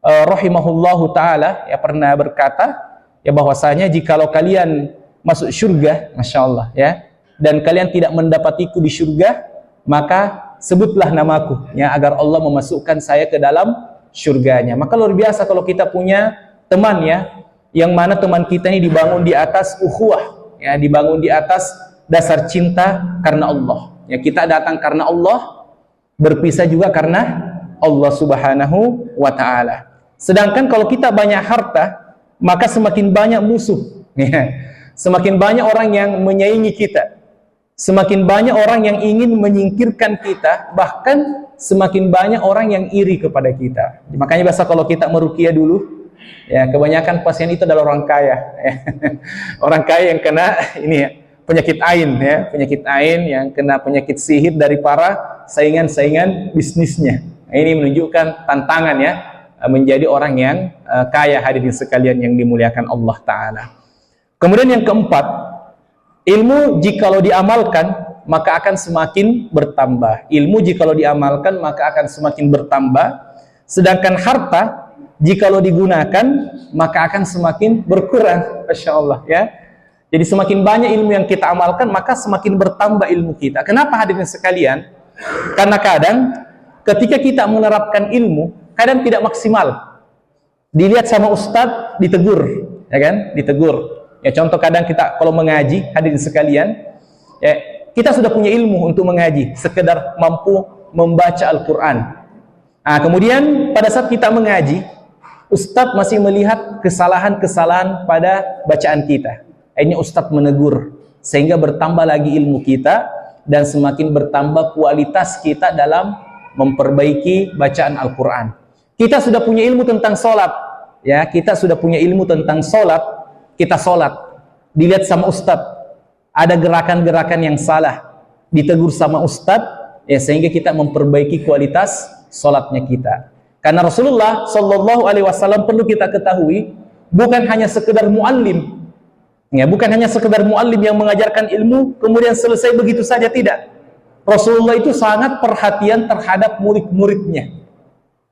[SPEAKER 1] rahimahullahu taala ya pernah berkata ya bahwasanya jikalau kalian masuk surga, Masya Allah ya, dan kalian tidak mendapatiku di surga, maka sebutlah namaku ya agar Allah memasukkan saya ke dalam surganya. Maka luar biasa kalau kita punya teman ya, yang mana teman kita ini dibangun di atas ukhuwah ya, dibangun di atas dasar cinta karena Allah. Ya, kita datang karena Allah, berpisah juga karena Allah Subhanahu wa taala. Sedangkan kalau kita banyak harta, maka semakin banyak musuh. Ya. Semakin banyak orang yang menyaingi kita. Semakin banyak orang yang ingin menyingkirkan kita, bahkan semakin banyak orang yang iri kepada kita. Makanya biasa kalau kita meruqyah dulu, ya kebanyakan pasien itu adalah orang kaya. Ya. Orang kaya yang kena ini ya, penyakit ain ya, penyakit ain yang kena penyakit sihir dari para saingan-saingan bisnisnya. Ini menunjukkan tantangan ya, menjadi orang yang kaya hadirin sekalian yang dimuliakan Allah Ta'ala. Kemudian yang keempat, ilmu jikalau diamalkan maka akan semakin bertambah. Ilmu jikalau diamalkan maka akan semakin bertambah. Sedangkan harta jikalau digunakan maka akan semakin berkurang. Masya Allah ya. Jadi semakin banyak ilmu yang kita amalkan maka semakin bertambah ilmu kita. Kenapa hadirin sekalian? Karena kadang ketika kita menerapkan ilmu, kadang tidak maksimal. Dilihat sama ustadz, ditegur, ya kan? Ditegur. Ya contoh kadang kita kalau mengaji, hadirin sekalian, ya kita sudah punya ilmu untuk mengaji, sekedar mampu membaca Al-Quran. Nah, kemudian pada saat kita mengaji, ustadz masih melihat kesalahan-kesalahan pada bacaan kita. Akhirnya ustadz menegur, sehingga bertambah lagi ilmu kita dan semakin bertambah kualitas kita dalam memperbaiki bacaan Al-Quran. Kita sudah punya ilmu tentang sholat, ya kita sudah punya ilmu tentang sholat, kita sholat, dilihat sama ustadz, ada gerakan-gerakan yang salah, ditegur sama ustadz, ya sehingga kita memperbaiki kualitas sholatnya kita. Karena Rasulullah Shallallahu Alaihi Wasallam perlu kita ketahui, bukan hanya sekedar muallim, ya bukan hanya sekedar muallim yang mengajarkan ilmu kemudian selesai begitu saja, tidak. Rasulullah itu sangat perhatian terhadap murid-muridnya.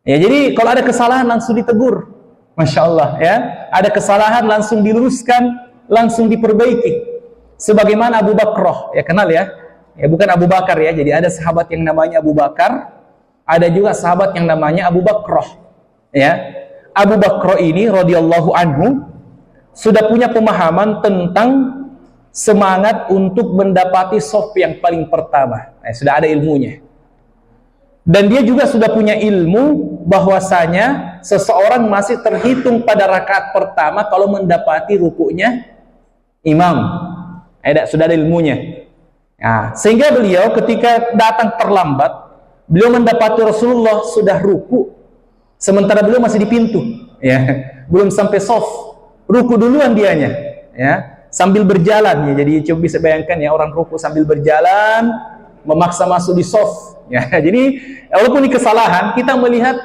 [SPEAKER 1] Ya, jadi kalau ada kesalahan langsung ditegur. Masya Allah ya. Ada kesalahan langsung diluruskan, langsung diperbaiki. Sebagaimana Abu Bakrah, ya kenal ya. Ya bukan Abu Bakar ya. Jadi ada sahabat yang namanya Abu Bakar, ada juga sahabat yang namanya Abu Bakrah. Ya. Abu Bakrah ini radhiyallahu anhu sudah punya pemahaman tentang semangat untuk mendapati shaf yang paling pertama. Sudah ada ilmunya. Dan dia juga sudah punya ilmu bahwasanya seseorang masih terhitung pada rakaat pertama kalau mendapati rukuknya imam. Sudah ada ilmunya. Nah, sehingga beliau ketika datang terlambat, beliau mendapati Rasulullah sudah ruku, sementara beliau masih di pintu, ya, belum sampai shaf. Ruku duluan dianya, ya. Sambil berjalan ya, jadi coba bisa bayangkan ya orang ruku sambil berjalan memaksa masuk di shaf ya. Jadi walaupun ini kesalahan, kita melihat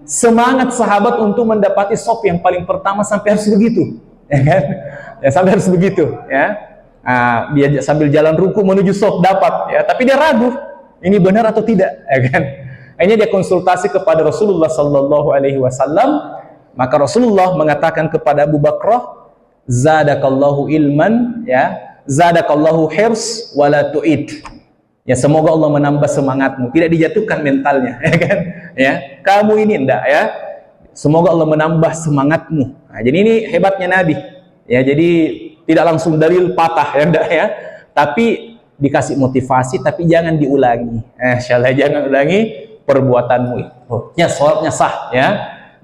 [SPEAKER 1] semangat sahabat untuk mendapati shaf yang paling pertama sampai harus begitu ya kan? Ya sampai harus begitu ya. Nah, dia sambil jalan ruku menuju shaf dapat ya, tapi dia ragu ini benar atau tidak ya kan. Akhirnya dia konsultasi kepada Rasulullah Sallallahu Alaihi Wasallam, maka Rasulullah mengatakan kepada Abu Bakrah, zadakallahu ilman ya, zadakallahu hirs wala tu'id. Ya semoga Allah menambah semangatmu, tidak dijatuhkan mentalnya ya kan. Ya, kamu ini enggak ya. Semoga Allah menambah semangatmu. Nah, jadi ini hebatnya Nabi. Ya, jadi tidak langsung dalil patah ya enggak ya. Tapi dikasih motivasi tapi jangan diulangi. Insyaallah jangan ulangi perbuatanmu itu. Ya, salatnya sah ya.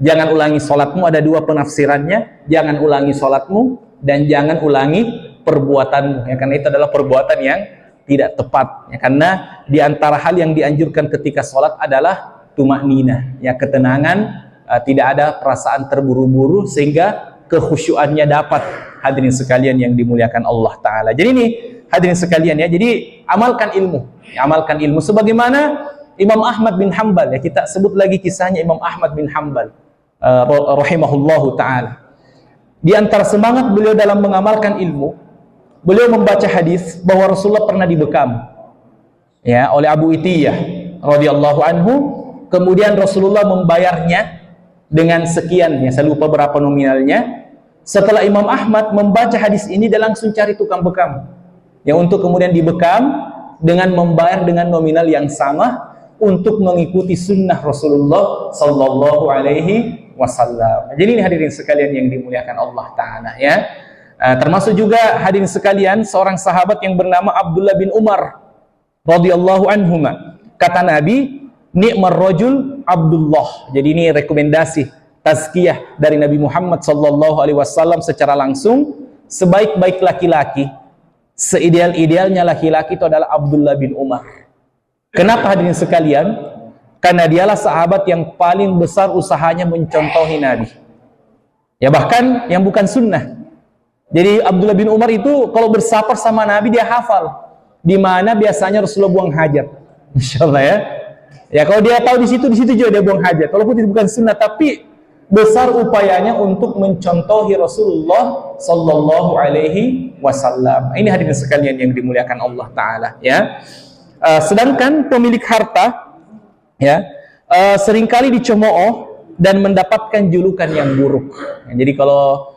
[SPEAKER 1] Jangan ulangi sholatmu, ada dua penafsirannya. Jangan ulangi sholatmu dan jangan ulangi perbuatanmu ya, karena itu adalah perbuatan yang tidak tepat ya, karena di antara hal yang dianjurkan ketika sholat adalah tumakninah ya, ketenangan, tidak ada perasaan terburu-buru sehingga kekhusyuannya dapat, hadirin sekalian yang dimuliakan Allah Ta'ala. Jadi ini hadirin sekalian ya, jadi amalkan ilmu ya, amalkan ilmu sebagaimana Imam Ahmad bin Hanbal ya, kita sebut lagi kisahnya Imam Ahmad bin Hanbal rahimahullahu ta'ala. Di antara semangat beliau dalam mengamalkan ilmu, beliau membaca hadis bahwa Rasulullah pernah dibekam. ya, oleh Abu Itiyah radhiyallahu anhu. Kemudian Rasulullah membayarnya dengan sekian, ya, saya lupa berapa nominalnya. Setelah Imam Ahmad membaca hadis ini, dia langsung cari tukang bekam, ya, untuk kemudian dibekam dengan membayar dengan nominal yang sama untuk mengikuti sunnah Rasulullah Sallallahu Alaihi Wasallam. Jadi ini hadirin sekalian yang dimuliakan Allah Taala, ya. Termasuk juga hadirin sekalian seorang sahabat yang bernama Abdullah bin Umar radhiyallahu anhuma. Kata Nabi, ni'mar rajul Abdullah. Jadi ini rekomendasi tazkiyah dari Nabi Muhammad sallallahu alaihi wasallam secara langsung, sebaik-baik laki-laki, seideal-idealnya laki-laki itu adalah Abdullah bin Umar. Kenapa hadirin sekalian? Karena dialah sahabat yang paling besar usahanya mencontohi Nabi. Ya, bahkan yang bukan sunnah. Jadi Abdullah bin Umar itu kalau bersafar sama Nabi dia hafal di mana biasanya Rasulullah buang hajat. Insyaallah, ya. Ya, kalau dia tahu di situ juga dia buang hajat. Walaupun itu bukan sunnah, tapi besar upayanya untuk mencontohi Rasulullah Sallallahu Alaihi Wasallam. Ini hadirin sekalian yang dimuliakan Allah Taala, ya. Sedangkan pemilik harta, ya, seringkali dicemooh dan mendapatkan julukan yang buruk. Jadi kalau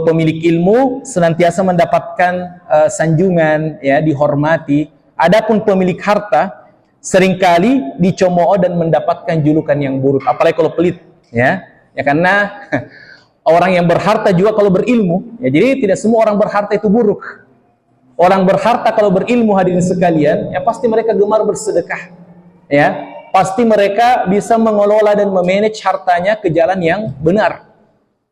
[SPEAKER 1] pemilik ilmu senantiasa mendapatkan sanjungan, ya, dihormati. Adapun pemilik harta seringkali dicemooh dan mendapatkan julukan yang buruk. Apalagi kalau pelit, ya. Ya, karena orang yang berharta juga kalau berilmu, ya, jadi tidak semua orang berharta itu buruk. Orang berharta kalau berilmu hadirin sekalian, ya pasti mereka gemar bersedekah, ya, pasti mereka bisa mengelola dan memanage hartanya ke jalan yang benar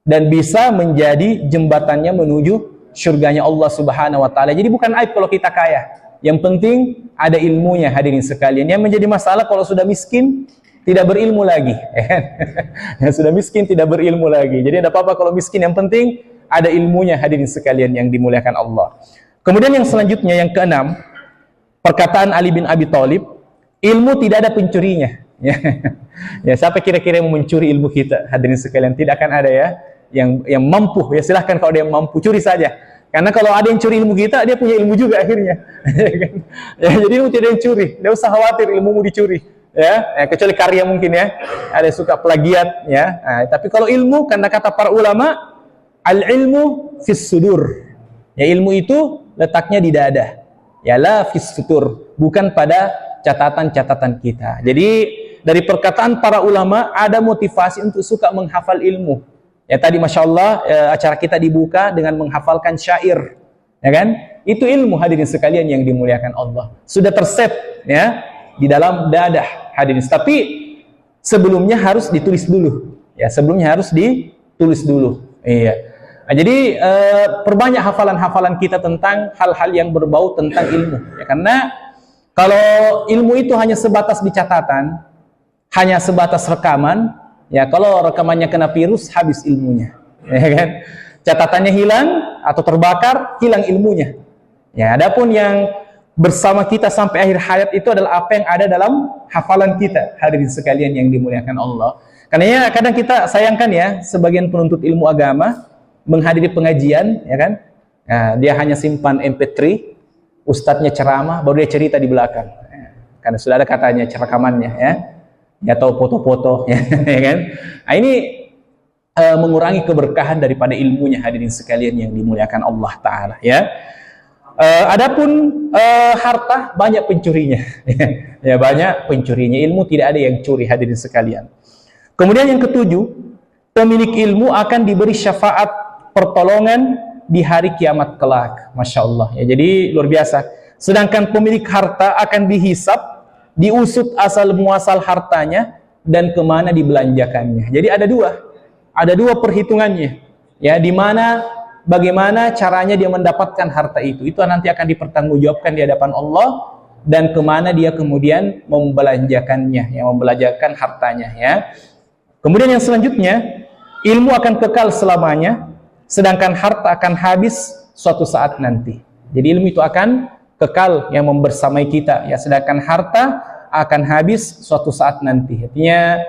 [SPEAKER 1] dan bisa menjadi jembatannya menuju surganya Allah Subhanahu wa taala. Jadi bukan aib kalau kita kaya, yang penting ada ilmunya hadirin sekalian. Yang menjadi masalah kalau sudah miskin tidak berilmu lagi. Yang sudah miskin tidak berilmu lagi. Jadi ada apa-apa kalau miskin, yang penting ada ilmunya hadirin sekalian yang dimuliakan Allah. Kemudian yang selanjutnya, yang keenam, perkataan Ali bin Abi Thalib, ilmu tidak ada pencurinya. Ya, siapa kira-kira yang mencuri ilmu kita hadirin sekalian? Tidak akan ada, ya, yang mampu. Ya, silahkan kalau dia mampu, curi saja. Karena kalau ada yang curi ilmu kita, dia punya ilmu juga akhirnya. Ya, jadi ilmu tidak ada yang curi. Tidak usah khawatir ilmumu dicuri. Ya, kecuali karya mungkin, ya, ada suka plagiat, ya. Tapi kalau ilmu, karena kata para ulama, al ilmu fis sudur, ya, ilmu itu letaknya di dada, ya, la fis sutur, bukan pada catatan-catatan kita. Jadi dari perkataan para ulama ada motivasi untuk suka menghafal ilmu. Ya, tadi masya Allah acara kita dibuka dengan menghafalkan syair, ya kan? Itu ilmu hadirin sekalian yang dimuliakan Allah, sudah terset, ya, di dalam dadah hadirin. Tapi sebelumnya harus ditulis dulu, ya, sebelumnya harus ditulis dulu. Iya. Nah, jadi perbanyak hafalan-hafalan kita tentang hal-hal yang berbau tentang ilmu, ya, karena kalau ilmu itu hanya sebatas di catatan, hanya sebatas rekaman, ya, kalau rekamannya kena virus habis ilmunya, ya kan? Catatannya hilang atau terbakar, hilang ilmunya. Ya, adapun yang bersama kita sampai akhir hayat itu adalah apa yang ada dalam hafalan kita hadirin sekalian yang dimuliakan Allah. Karena ya kadang kita sayangkan, ya, sebagian penuntut ilmu agama menghadiri pengajian, ya kan, nah, dia hanya simpan MP3, ustadznya ceramah, baru dia cerita di belakang, karena sudah ada katanya rekamannya, ya, atau foto-foto, ya, ya kan. Nah, ini mengurangi keberkahan daripada ilmunya hadirin sekalian yang dimuliakan Allah Ta'ala, ya. Adapun harta banyak pencurinya, ya, banyak pencurinya. Ilmu tidak ada yang curi hadirin sekalian. Kemudian yang ketujuh, pemilik ilmu akan diberi syafaat pertolongan di hari kiamat kelak. Masya Allah, ya, jadi luar biasa. Sedangkan pemilik harta akan dihisap, diusut asal muasal hartanya dan kemana dibelanjakannya. Jadi ada dua perhitungannya, ya, di mana bagaimana caranya dia mendapatkan harta itu nanti akan dipertanggungjawabkan di hadapan Allah, dan kemana dia kemudian membelanjakannya, ya, membelanjakan hartanya, ya. Kemudian yang selanjutnya, ilmu akan kekal selamanya, sedangkan harta akan habis suatu saat nanti. Jadi ilmu itu akan kekal, yang membersamai kita, ya, sedangkan harta akan habis suatu saat nanti. Artinya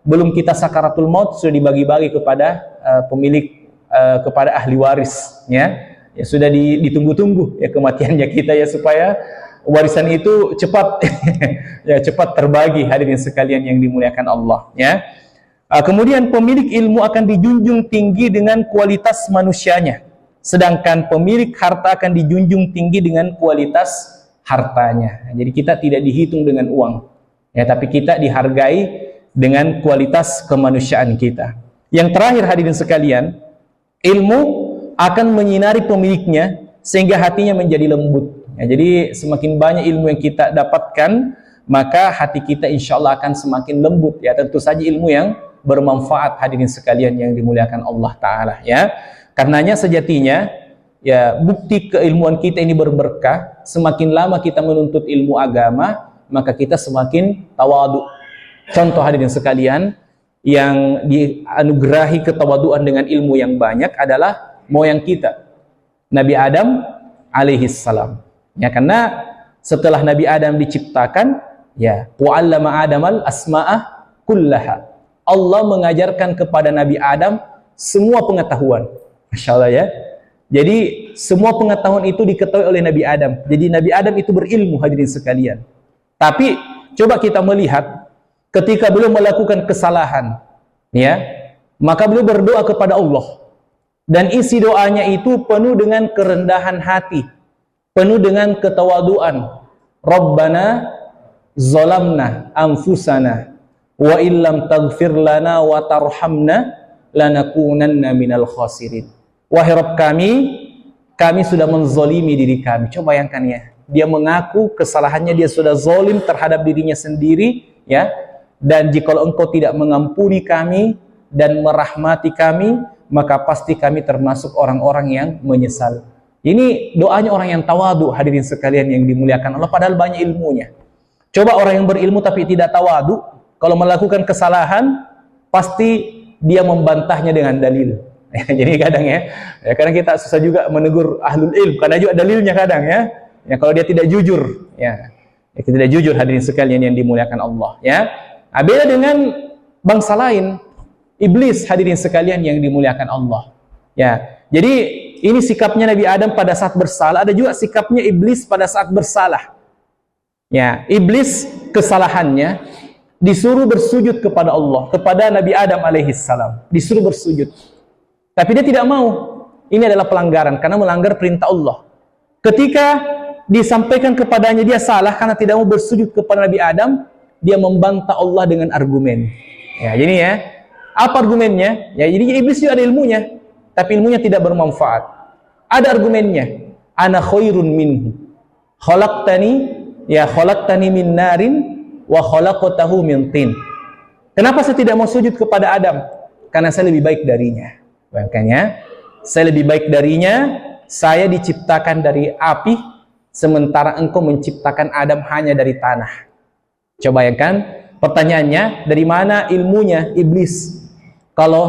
[SPEAKER 1] belum kita sakaratul maut sudah dibagi-bagi kepada pemilik, kepada ahli waris, ya. Ya, sudah ditunggu-tunggu, ya, kematiannya kita, ya, supaya warisan itu cepat ya cepat terbagi, hadirin sekalian yang dimuliakan Allah, ya. Kemudian pemilik ilmu akan dijunjung tinggi dengan kualitas manusianya, sedangkan pemilik harta akan dijunjung tinggi dengan kualitas hartanya. Jadi kita tidak dihitung dengan uang, ya, tapi kita dihargai dengan kualitas kemanusiaan kita. Yang terakhir, hadirin sekalian, ilmu akan menyinari pemiliknya sehingga hatinya menjadi lembut. Ya, jadi semakin banyak ilmu yang kita dapatkan, maka hati kita insya Allah akan semakin lembut. Ya, tentu saja ilmu yang bermanfaat, hadirin sekalian yang dimuliakan Allah Ta'ala, ya. Karenanya sejatinya, ya, bukti keilmuan kita ini berberkah. Semakin lama kita menuntut ilmu agama, maka kita semakin tawadu. Contoh, hadirin sekalian, yang dianugerahi ketawaduan dengan ilmu yang banyak adalah moyang kita, Nabi Adam alaihissalam. Ya, karena setelah Nabi Adam diciptakan, ya, wa'allama Adamal asma'ah kullaha. Allah mengajarkan kepada Nabi Adam semua pengetahuan. Masya Allah, ya. Jadi semua pengetahuan itu diketahui oleh Nabi Adam. Jadi Nabi Adam itu berilmu, hadirin sekalian. Tapi coba kita melihat ketika beliau melakukan kesalahan, ya, maka beliau berdoa kepada Allah. Dan isi doanya itu penuh dengan kerendahan hati, penuh dengan ketawaduan. Rabbana zalamna anfusana wa illam taghfir lana wa tarhamna lanakunanna minal khasirin. Wahai Rabb kami sudah menzolimi diri kami. Coba bayangkan, ya, dia mengaku kesalahannya, dia sudah zolim terhadap dirinya sendiri, ya. Dan jika engkau tidak mengampuni kami dan merahmati kami, maka pasti kami termasuk orang-orang yang menyesal. Ini doanya orang yang tawadu, hadirin sekalian yang dimuliakan Allah, padahal banyak ilmunya. Coba orang yang berilmu tapi tidak tawadu, kalau melakukan kesalahan, pasti dia membantahnya dengan dalil. Jadi kadang, ya, kadang kita susah juga menegur ahlul ilm, karena juga dalilnya kadang, ya. Ya, kalau dia tidak jujur, ya, tidak jujur, hadirin sekalian yang dimuliakan Allah, ya. Beda dengan bangsa lain, iblis, hadirin sekalian yang dimuliakan Allah, ya. Jadi ini sikapnya Nabi Adam pada saat bersalah, ada juga sikapnya iblis pada saat bersalah. Ya, iblis kesalahannya disuruh bersujud kepada Allah, kepada Nabi Adam alaihissalam, disuruh bersujud. Tapi dia tidak mau. Ini adalah pelanggaran karena melanggar perintah Allah. Ketika disampaikan kepadanya dia salah karena tidak mau bersujud kepada Nabi Adam, dia membantah Allah dengan argumen. Ya, jadi, ya, apa argumennya? Ya, jadi iblis juga ada ilmunya, tapi ilmunya tidak bermanfaat. Ada argumennya. Ana khairun minhu. Khalaqtani min narin wa khalaqtahu min tin. Kenapa saya tidak mau sujud kepada Adam? Karena saya lebih baik darinya. Makanya saya lebih baik darinya, saya diciptakan dari api, sementara engkau menciptakan Adam hanya dari tanah. Coba bayangkan, pertanyaannya, dari mana ilmunya iblis kalau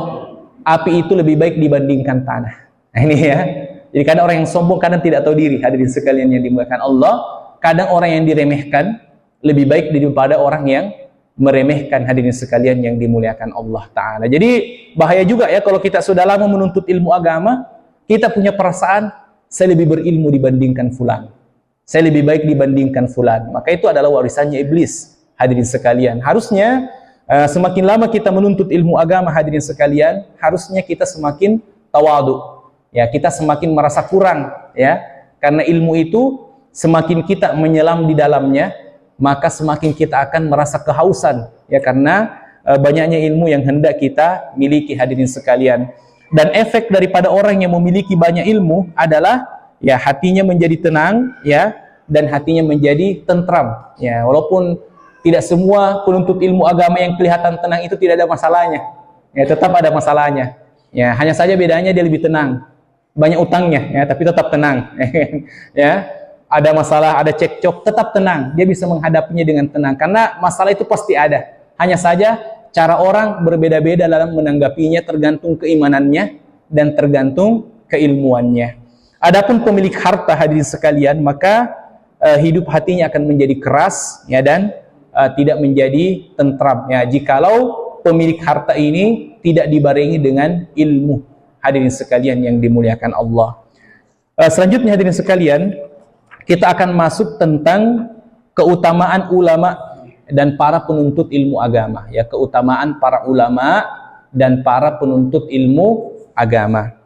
[SPEAKER 1] api itu lebih baik dibandingkan tanah? Nah, ini, ya. Jadi kadang orang yang sombong kadang tidak tahu diri, hadirin sekalian yang dimuliakan Allah. Kadang orang yang diremehkan lebih baik daripada orang yang meremehkan, hadirin sekalian yang dimuliakan Allah Ta'ala. Jadi bahaya juga, ya, kalau kita sudah lama menuntut ilmu agama, kita punya perasaan saya lebih berilmu dibandingkan fulan, saya lebih baik dibandingkan fulan. Maka itu adalah warisannya iblis, hadirin sekalian. Harusnya semakin lama kita menuntut ilmu agama, hadirin sekalian, harusnya kita semakin tawadu, ya, kita semakin merasa kurang, ya, karena ilmu itu semakin kita menyelam di dalamnya, maka semakin kita akan merasa kehausan, ya, karena banyaknya ilmu yang hendak kita miliki, hadirin sekalian. Dan efek daripada orang yang memiliki banyak ilmu adalah, ya, hatinya menjadi tenang, ya, dan hatinya menjadi tentram, ya. Walaupun tidak semua penuntut ilmu agama yang kelihatan tenang itu tidak ada masalahnya, ya, tetap ada masalahnya, ya. Hanya saja bedanya dia lebih tenang, banyak utangnya, ya, tapi tetap tenang, ya. Ada masalah, ada cekcok, tetap tenang. Dia bisa menghadapinya dengan tenang. Karena masalah itu pasti ada. Hanya saja cara orang berbeda-beda dalam menanggapinya, tergantung keimanannya dan tergantung keilmuannya. Adapun pemilik harta, hadirin sekalian, maka hidup hatinya akan menjadi keras, ya, dan tidak menjadi tentram, ya, jikalau pemilik harta ini tidak dibarengi dengan ilmu, hadirin sekalian yang dimuliakan Allah. Selanjutnya, hadirin sekalian, kita akan masuk tentang keutamaan ulama dan para penuntut ilmu agama, ya, keutamaan para ulama dan para penuntut ilmu agama.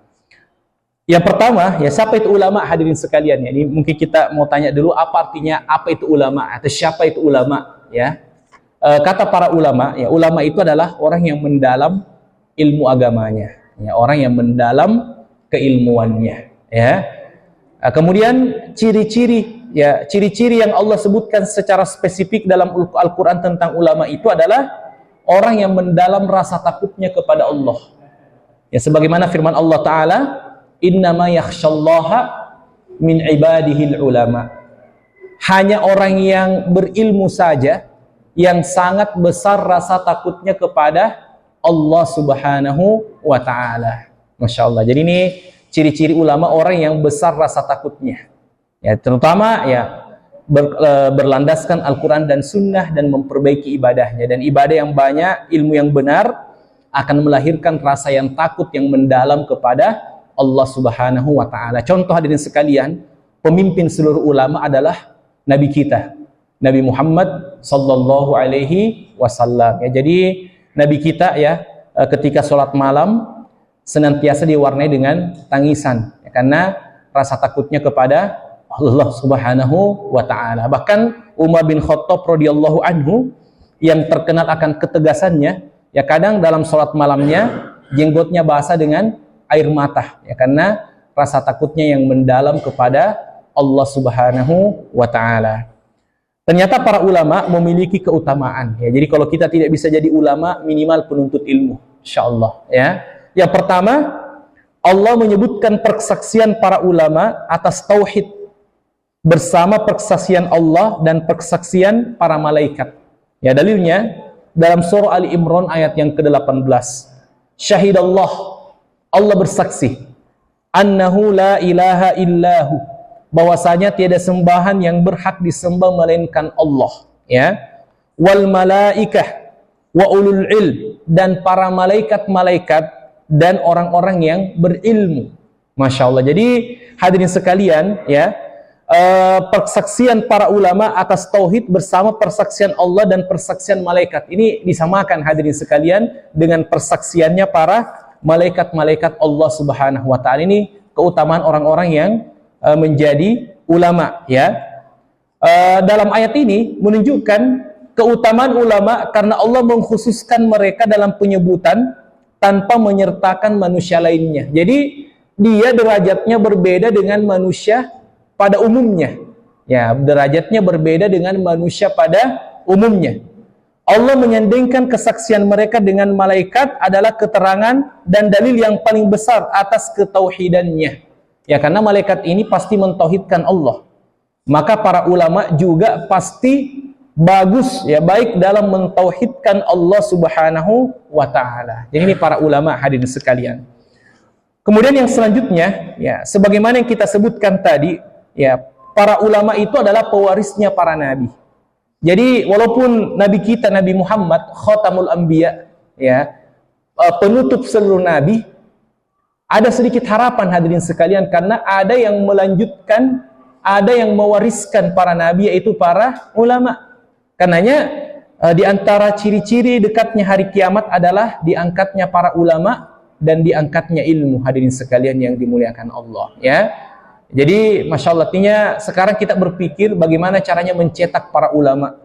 [SPEAKER 1] Yang pertama, ya, siapa itu ulama, hadirin sekalian? Ya, ini mungkin kita mau tanya dulu apa artinya, apa itu ulama atau siapa itu ulama, ya. Kata para ulama, ya, ulama itu adalah orang yang mendalam ilmu agamanya, ya, orang yang mendalam keilmuannya, ya. Kemudian ciri-ciri, ya, ciri-ciri yang Allah sebutkan secara spesifik dalam Al-Quran tentang ulama itu adalah orang yang mendalam rasa takutnya kepada Allah. Ya, sebagaimana firman Allah Ta'ala, innama yakhshallaha min ibadihil ulama. Hanya orang yang berilmu saja yang sangat besar rasa takutnya kepada Allah Subhanahu wa Ta'ala. Masya Allah. Jadi ini ciri-ciri ulama, orang yang besar rasa takutnya, ya, terutama ya berlandaskan Al-Quran dan Sunnah dan memperbaiki ibadahnya. Dan ibadah yang banyak, ilmu yang benar akan melahirkan rasa yang takut yang mendalam kepada Allah Subhanahu wa Ta'ala. Contoh hadirin sekalian, pemimpin seluruh ulama adalah Nabi kita, Nabi Muhammad sallallahu alaihi wasallam. Ya, jadi Nabi kita, ya, ketika sholat malam senantiasa diwarnai dengan tangisan, ya, karena rasa takutnya kepada Allah Subhanahu wa Ta'ala. Bahkan Umar bin Khattab radhiyallahu anhu yang terkenal akan ketegasannya, ya, kadang dalam sholat malamnya jenggotnya basah dengan air mata, ya, karena rasa takutnya yang mendalam kepada Allah Subhanahu wa Ta'ala. Ternyata para ulama memiliki keutamaan, ya. Jadi kalau kita tidak bisa jadi ulama, minimal penuntut ilmu, insyaallah, ya. Yang pertama, Allah menyebutkan persaksian para ulama atas tauhid bersama persaksian Allah dan persaksian para malaikat. Ya, dalilnya dalam surah Ali Imran ayat yang ke-18. Syahidallah, Allah bersaksi, annahu la ilaha illahu, bahwasanya tiada sembahan yang berhak disembah melainkan Allah, ya. Wal malaikah wa ulul ilm, dan para malaikat-malaikat dan orang-orang yang berilmu. Masya Allah. Jadi hadirin sekalian, ya, persaksian para ulama atas tauhid bersama persaksian Allah dan persaksian malaikat ini disamakan hadirin sekalian dengan persaksiannya para malaikat-malaikat Allah Subhanahu wa Ta'ala. Ini keutamaan orang-orang yang menjadi ulama, ya. Dalam ayat ini menunjukkan keutamaan ulama karena Allah mengkhususkan mereka dalam penyebutan tanpa menyertakan manusia lainnya. Jadi dia derajatnya berbeda dengan manusia pada umumnya, ya, derajatnya berbeda dengan manusia pada umumnya. Allah menyandingkan kesaksian mereka dengan malaikat adalah keterangan dan dalil yang paling besar atas ketauhidannya. Ya, karena malaikat ini pasti mentauhidkan Allah. Maka para ulama juga pasti bagus, ya, baik dalam mentauhidkan Allah Subhanahu wa Ta'ala. Jadi ini para ulama hadirin sekalian. Kemudian yang selanjutnya, ya, sebagaimana yang kita sebutkan tadi, ya, para ulama itu adalah pewarisnya para nabi. Jadi walaupun nabi kita Nabi Muhammad khatamul anbiya, ya, penutup seluruh nabi, ada sedikit harapan hadirin sekalian karena ada yang melanjutkan, ada yang mewariskan para nabi, yaitu para ulama. Karenanya di antara ciri-ciri dekatnya hari kiamat adalah diangkatnya para ulama dan diangkatnya ilmu, hadirin sekalian yang dimuliakan Allah, ya. Jadi Masya Allah, artinya sekarang kita berpikir bagaimana caranya mencetak para ulama,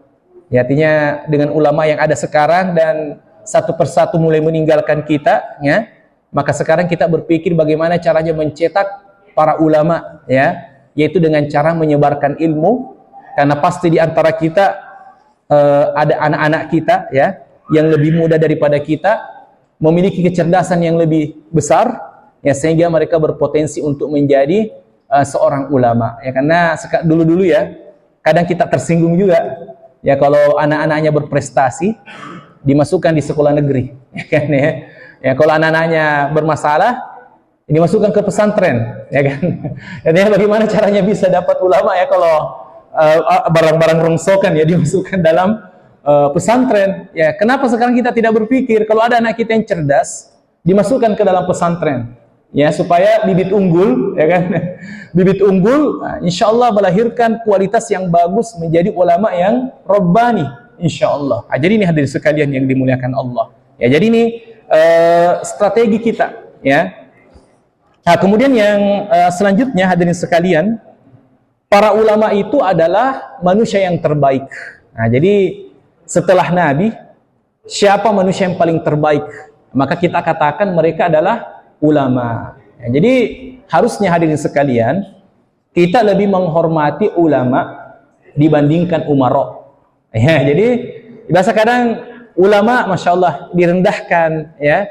[SPEAKER 1] ya, artinya dengan ulama yang ada sekarang dan satu persatu mulai meninggalkan kita, ya, maka sekarang kita berpikir bagaimana caranya mencetak para ulama, ya, yaitu dengan cara menyebarkan ilmu, karena pasti di antara kita ada anak-anak kita, ya, yang lebih muda daripada kita, memiliki kecerdasan yang lebih besar, ya, sehingga mereka berpotensi untuk menjadi seorang ulama, ya. Karena dulu-dulu, ya, kadang kita tersinggung juga, ya, kalau anak-anaknya berprestasi dimasukkan di sekolah negeri, ya kan, ya. Ya, kalau anak-anaknya bermasalah dimasukkan ke pesantren, ya kan. Jadi bagaimana caranya bisa dapat ulama, ya, kalau barang-barang rongsokan, ya, dimasukkan dalam pesantren. Ya, kenapa sekarang kita tidak berpikir kalau ada anak kita yang cerdas dimasukkan ke dalam pesantren, ya, supaya bibit unggul, ya kan? Bibit unggul, nah, insya Allah melahirkan kualitas yang bagus menjadi ulama yang Rabbani, insya Allah. Nah, jadi ini hadirin sekalian yang dimuliakan Allah. Ya, jadi ini strategi kita, ya. Nah, kemudian yang selanjutnya hadirin sekalian, para ulama itu adalah manusia yang terbaik. Nah, jadi setelah Nabi, siapa manusia yang paling terbaik? Maka kita katakan mereka adalah ulama. Ya, jadi harusnya hadirin sekalian, kita lebih menghormati ulama dibandingkan umara. Ya, jadi biasa kadang ulama, masya Allah, direndahkan, ya,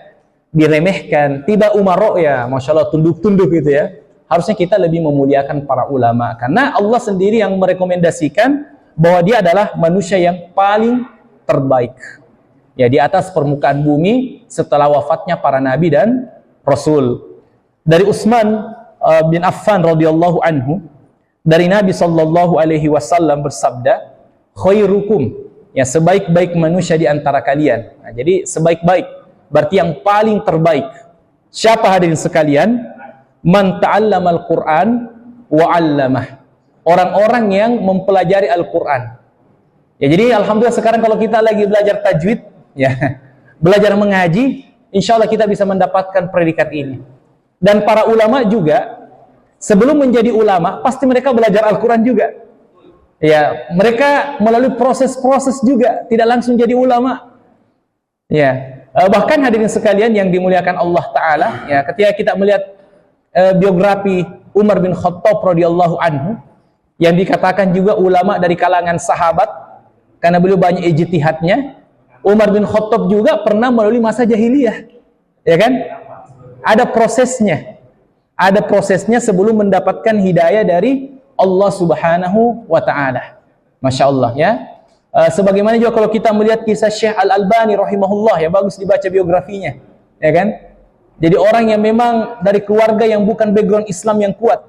[SPEAKER 1] diremehkan. Tiba umara, ya, masya Allah, tunduk-tunduk gitu ya. Harusnya kita lebih memuliakan para ulama, karena Allah sendiri yang merekomendasikan bahwa dia adalah manusia yang paling terbaik, ya, di atas permukaan bumi setelah wafatnya para nabi dan rasul. Dari Utsman bin Affan radhiyallahu anhu, dari Nabi sallallahu alaihi wasallam bersabda, khairukum, ya, sebaik-baik manusia di antara kalian. Nah, jadi sebaik-baik berarti yang paling terbaik. Siapa hadirin sekalian? Man ta'allamal Qur'an wa 'allamah. Orang-orang yang mempelajari Al-Qur'an. Ya, jadi alhamdulillah sekarang kalau kita lagi belajar tajwid, ya, belajar mengaji, insya Allah kita bisa mendapatkan predikat ini. Dan para ulama juga sebelum menjadi ulama pasti mereka belajar Al-Qur'an juga. Ya, mereka melalui proses-proses juga, tidak langsung jadi ulama. Ya, bahkan hadirin sekalian yang dimuliakan Allah Ta'ala, ya, ketika kita melihat biografi Umar bin Khattab radhiyallahu anhu, yang dikatakan juga ulama dari kalangan sahabat karena beliau banyak ijtihadnya. Umar bin Khattab juga pernah melalui masa jahiliyah, ya kan? Ada prosesnya sebelum mendapatkan hidayah dari Allah Subhanahu wa Ta'ala. Masya Allah, ya. Sebagaimana juga kalau kita melihat kisah Syekh Al-Albani rahimahullah, ya, bagus dibaca biografinya, ya kan? Jadi orang yang memang dari keluarga yang bukan background Islam yang kuat,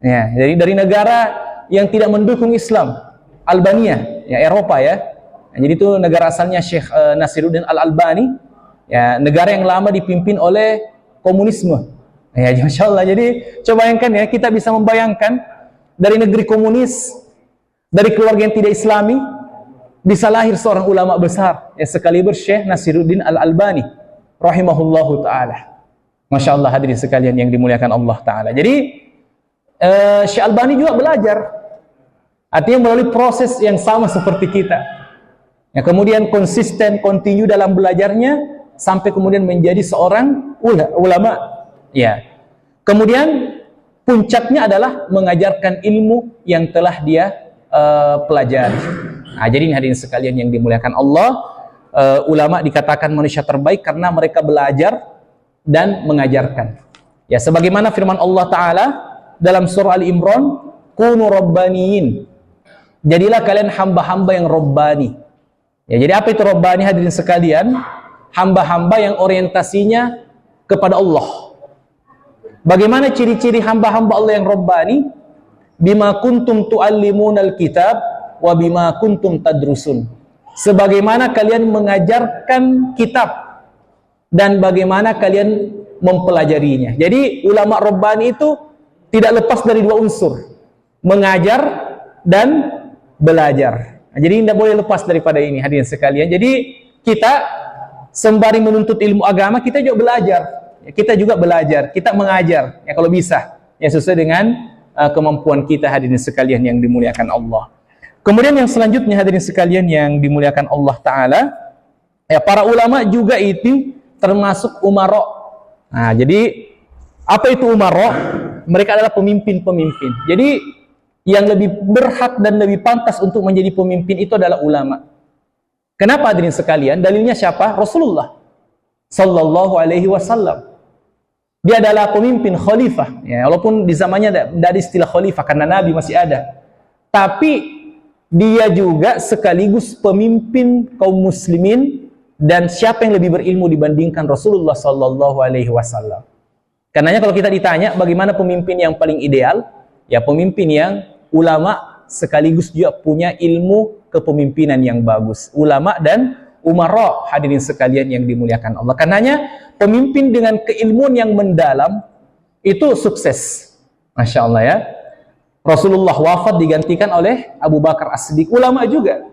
[SPEAKER 1] ya, jadi dari negara yang tidak mendukung Islam, Albania, ya, Eropa, ya. Nah, jadi itu negara asalnya Syekh Nasiruddin Al-Albani, ya, negara yang lama dipimpin oleh komunisme. Ya, Masya Allah. Jadi coba bayangkan, ya, kita bisa membayangkan dari negeri komunis, dari keluarga yang tidak Islami, bisa lahir seorang ulama besar, ya, sekaliber Syekh Nasiruddin Al-Albani rahimahullahu ta'ala. Masya Allah hadirin sekalian yang dimuliakan Allah Ta'ala. Jadi Syekh Albani juga belajar, artinya melalui proses yang sama seperti kita, ya, kemudian konsisten, continue dalam belajarnya sampai kemudian menjadi seorang ulama, ya. Kemudian puncaknya adalah mengajarkan ilmu yang telah dia pelajari. Nah, jadi hadirin sekalian yang dimuliakan Allah, ulama dikatakan manusia terbaik karena mereka belajar dan mengajarkan. Ya, sebagaimana firman Allah Ta'ala dalam surah Al-Imran, kunu rabbaniyin. Jadilah kalian hamba-hamba yang rabbani. Ya, jadi apa itu rabbani hadirin sekalian? Hamba-hamba yang orientasinya kepada Allah. Bagaimana ciri-ciri hamba-hamba Allah yang rabbani? Bima kuntum tu'allimunal kitab wa bima kuntum tadrusun. Sebagaimana kalian mengajarkan kitab dan bagaimana kalian mempelajarinya. Jadi ulama rabbani itu tidak lepas dari dua unsur, mengajar dan belajar. Nah, jadi tidak boleh lepas daripada ini hadirin sekalian. Jadi kita sembari menuntut ilmu agama, kita juga belajar. Ya, kita juga belajar, kita mengajar, ya, kalau bisa, ya, sesuai dengan kemampuan kita hadirin sekalian yang dimuliakan Allah. Kemudian yang selanjutnya hadirin sekalian yang dimuliakan Allah Ta'ala, ya, para ulama juga itu termasuk umara. Nah, jadi apa itu umara? Mereka adalah pemimpin-pemimpin. Jadi yang lebih berhak dan lebih pantas untuk menjadi pemimpin itu adalah ulama. Kenapa hadirin sekalian? Dalilnya siapa? Rasulullah sallallahu alaihi wasallam. Dia adalah pemimpin khalifah, ya, walaupun di zamannya tidak ada istilah khalifah karena Nabi masih ada. Tapi dia juga sekaligus pemimpin kaum muslimin. Dan siapa yang lebih berilmu dibandingkan Rasulullah sallallahu alaihi wasallam? Karenanya kalau kita ditanya bagaimana pemimpin yang paling ideal, ya, pemimpin yang ulama sekaligus juga punya ilmu kepemimpinan yang bagus. Ulama dan umara hadirin sekalian yang dimuliakan Allah. Karenanya pemimpin dengan keilmuan yang mendalam itu sukses. Masya Allah ya. Rasulullah wafat digantikan oleh Abu Bakar As-Siddiq, ulama juga.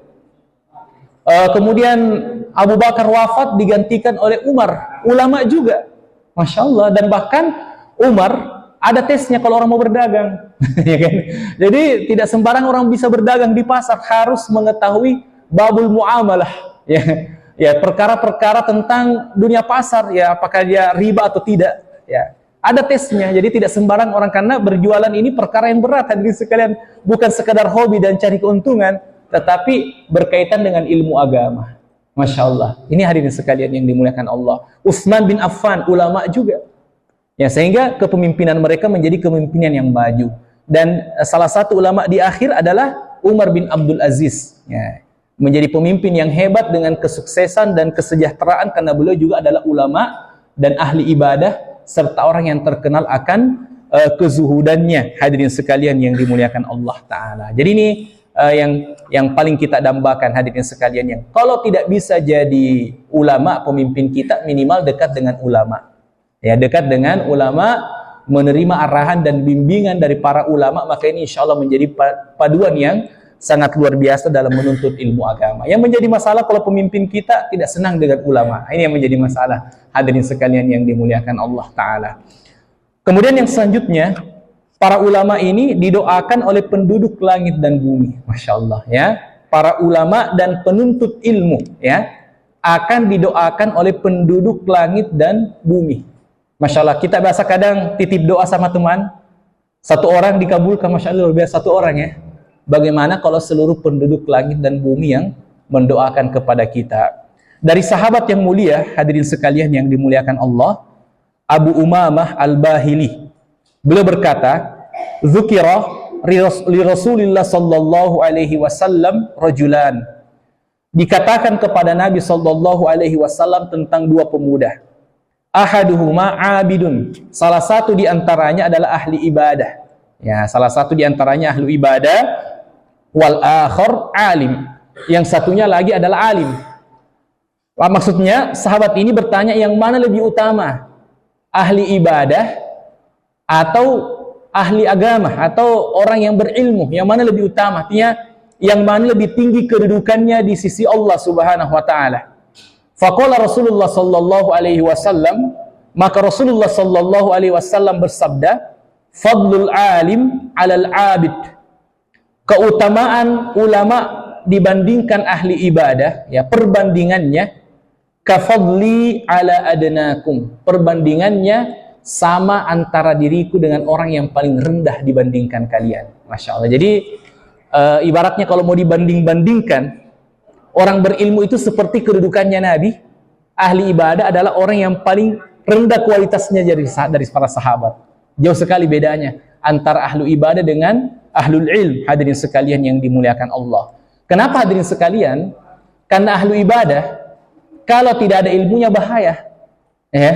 [SPEAKER 1] Kemudian Abu Bakar wafat digantikan oleh Umar, ulama juga. Masya Allah. Dan bahkan Umar ada tesnya kalau orang mau berdagang. Ya kan? Jadi tidak sembarang orang bisa berdagang di pasar, harus mengetahui babul muamalah. Ya, perkara-perkara tentang dunia pasar, ya apakah dia riba atau tidak. Ya, ada tesnya. Jadi tidak sembarang orang, karena berjualan ini perkara yang berat hadirin sekalian, bukan sekadar hobi dan cari keuntungan, tetapi berkaitan dengan ilmu agama. Masya Allah. Ini hadirin sekalian yang dimuliakan Allah. Utsman bin Affan, ulama juga. Ya, sehingga kepemimpinan mereka menjadi kepemimpinan yang maju. Dan salah satu ulama di akhir adalah Umar bin Abdul Aziz. Ya, menjadi pemimpin yang hebat dengan kesuksesan dan kesejahteraan, karena beliau juga adalah ulama dan ahli ibadah, serta orang yang terkenal akan kezuhudannya, hadirin sekalian yang dimuliakan Allah Ta'ala. Jadi ini yang paling kita dambakan, hadirin sekalian, yang kalau tidak bisa jadi ulama pemimpin kita, minimal dekat dengan ulama. Ya, dekat dengan ulama, menerima arahan dan bimbingan dari para ulama, maka ini insya Allah menjadi paduan yang sangat luar biasa dalam menuntut ilmu agama. Yang menjadi masalah kalau pemimpin kita tidak senang dengan ulama. Ini yang menjadi masalah, hadirin sekalian yang dimuliakan Allah Ta'ala. Kemudian yang selanjutnya, para ulama ini didoakan oleh penduduk langit dan bumi. Masya Allah ya. Para ulama dan penuntut ilmu ya akan didoakan oleh penduduk langit dan bumi. Masya Allah, kita biasa kadang titip doa sama teman, satu orang dikabulkan, Masya Allah, luar biasa, satu orang ya. Bagaimana kalau seluruh penduduk langit dan bumi yang mendoakan kepada kita? Dari sahabat yang mulia, hadirin sekalian yang dimuliakan Allah, Abu Umamah Al-Bahili, beliau berkata, "Dzukira li Rasulillah sallallahu alaihi wasallam rajulan." Dikatakan kepada Nabi sallallahu alaihi wasallam tentang dua pemuda. Ahaduhuma abidun. Salah satu di antaranya adalah ahli ibadah. Ya, salah satu di antaranya ahli ibadah, wal akhar alim. Yang satunya lagi adalah alim. Maksudnya sahabat ini bertanya, yang mana lebih utama? Ahli ibadah atau ahli agama atau orang yang berilmu? Yang mana lebih utama? Artinya yang mana lebih tinggi kedudukannya di sisi Allah Subhanahu wa taala? Faqala Rasulullah sallallahu alaihi wasallam, maka Rasulullah sallallahu alaihi wasallam bersabda, fadlul alim 'alal 'abid. Keutamaan ulama dibandingkan ahli ibadah, ya perbandingannya kafadli 'ala adnakum. Perbandingannya sama antara diriku dengan orang yang paling rendah dibandingkan kalian. Masya Allah. Jadi ibaratnya kalau mau dibanding-bandingkan, orang berilmu itu seperti kedudukannya Nabi, ahli ibadah adalah orang yang paling rendah kualitasnya dari para sahabat. Jauh sekali bedanya antara ahlu ibadah dengan ahlul ilm, hadirin sekalian yang dimuliakan Allah. Kenapa hadirin sekalian? Karena ahlu ibadah kalau tidak ada ilmunya bahaya, ya,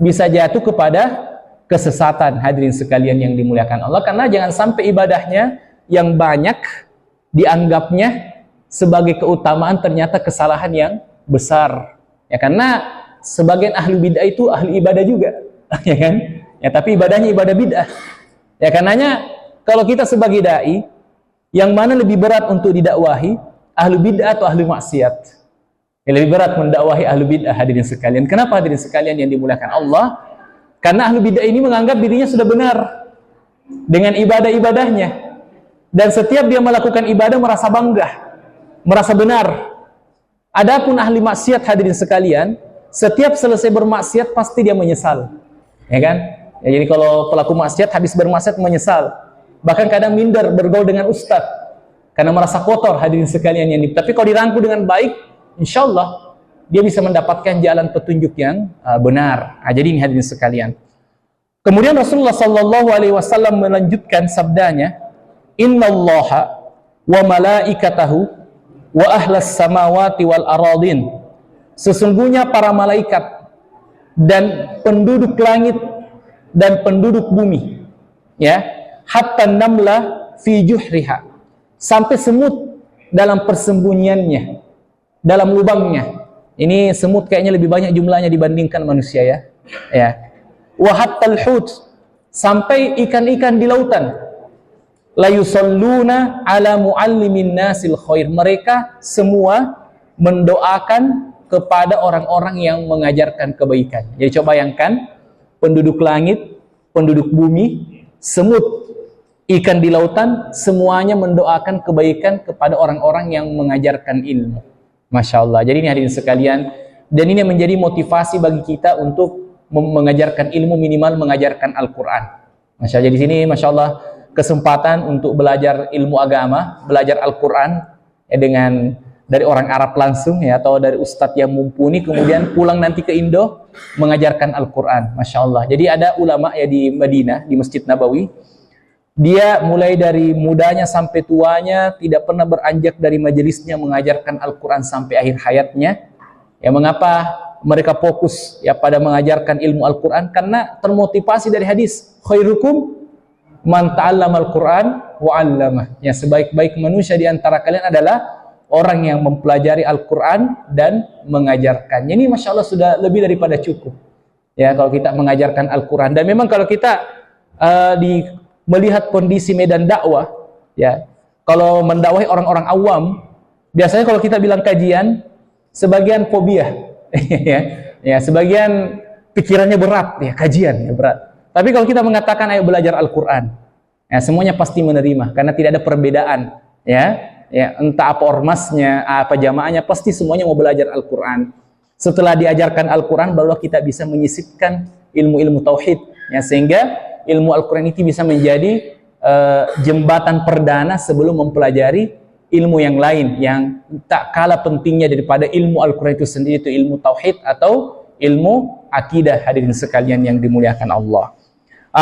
[SPEAKER 1] bisa jatuh kepada kesesatan, hadirin sekalian yang dimuliakan Allah. Karena jangan sampai ibadahnya yang banyak dianggapnya sebagai keutamaan, ternyata kesalahan yang besar. Ya, karena sebagian ahli bid'ah itu ahli ibadah juga, ya kan? Ya, tapi ibadahnya ibadah bid'ah. Ya, karenanya kalau kita sebagai dai, yang mana lebih berat untuk didakwahi, ahli bid'ah atau ahli maksiat? Ya, lebih berat mendakwahi ahli bid'ah, hadirin sekalian. Kenapa hadirin sekalian yang dimuliakan Allah? Karena ahli bid'ah ini menganggap dirinya sudah benar dengan ibadah-ibadahnya, dan setiap dia melakukan ibadah merasa bangga, merasa benar. Adapun ahli maksiat, hadirin sekalian, setiap selesai bermaksiat pasti dia menyesal, ya kan? Ya, jadi kalau pelaku maksiat habis bermaksiat menyesal, bahkan kadang minder bergaul dengan ustaz karena merasa kotor, hadirin sekalian yang tapi kalau dirangkul dengan baik, insya Allah dia bisa mendapatkan jalan petunjuk yang benar. Nah, jadi ini hadirin sekalian. Kemudian Rasulullah sallallahu alaihi wasallam melanjutkan sabdanya, innallaha wa malaikatahu wa ahlas samawati wal aradin. Sesungguhnya para malaikat dan penduduk langit dan penduduk bumi, ya, hatta namla fi juhriha, sampai semut dalam persembunyiannya, dalam lubangnya. Ini semut kayaknya lebih banyak jumlahnya dibandingkan manusia, ya. Ya. Wa hattal hut, sampai ikan-ikan di lautan. La yusalluna ala muallimin nasil khair. Mereka semua mendoakan kepada orang-orang yang mengajarkan kebaikan. Jadi coba bayangkan, penduduk langit, penduduk bumi, semut, ikan di lautan, semuanya mendoakan kebaikan kepada orang-orang yang mengajarkan ilmu. Masya Allah. Jadi ini hadirin sekalian, dan ini menjadi motivasi bagi kita untuk mengajarkan ilmu, minimal mengajarkan Al-Quran. Masya Allah. Jadi di sini Masya Allah kesempatan untuk belajar ilmu agama, belajar Al-Quran dengan dari orang Arab langsung ya, atau dari ustadz yang mumpuni, kemudian pulang nanti ke Indo mengajarkan Al-Quran. Masya Allah. Jadi ada ulama ya di Madinah, di Masjid Nabawi, dia mulai dari mudanya sampai tuanya tidak pernah beranjak dari majelisnya mengajarkan Al-Quran sampai akhir hayatnya. Ya, mengapa mereka fokus ya pada mengajarkan ilmu Al-Quran? Karena termotivasi dari hadis, khairukum man ta'allamal Quran wa 'allamah. Ya, sebaik-baik manusia di antara kalian adalah orang yang mempelajari Al-Quran dan mengajarkannya. Ini Masya Allah sudah lebih daripada cukup. Ya, kalau kita mengajarkan Al-Quran. Dan memang kalau kita melihat kondisi medan dakwah, ya, kalau mendakwahi orang-orang awam, biasanya kalau kita bilang kajian, sebagian fobia, ya, sebagian pikirannya berat, ya, kajian ya berat. Tapi kalau kita mengatakan ayo belajar Al-Quran, ya, semuanya pasti menerima karena tidak ada perbedaan, ya, entah apa ormasnya, apa jamaahnya, pasti semuanya mau belajar Al-Quran. Setelah diajarkan Al-Quran, barulah kita bisa menyisipkan ilmu-ilmu tauhid, ya, sehingga ilmu Al-Quran itu bisa menjadi jembatan perdana sebelum mempelajari ilmu yang lain yang tak kalah pentingnya daripada ilmu Al-Quran itu sendiri, itu ilmu tauhid atau ilmu akidah, hadirin sekalian yang dimuliakan Allah.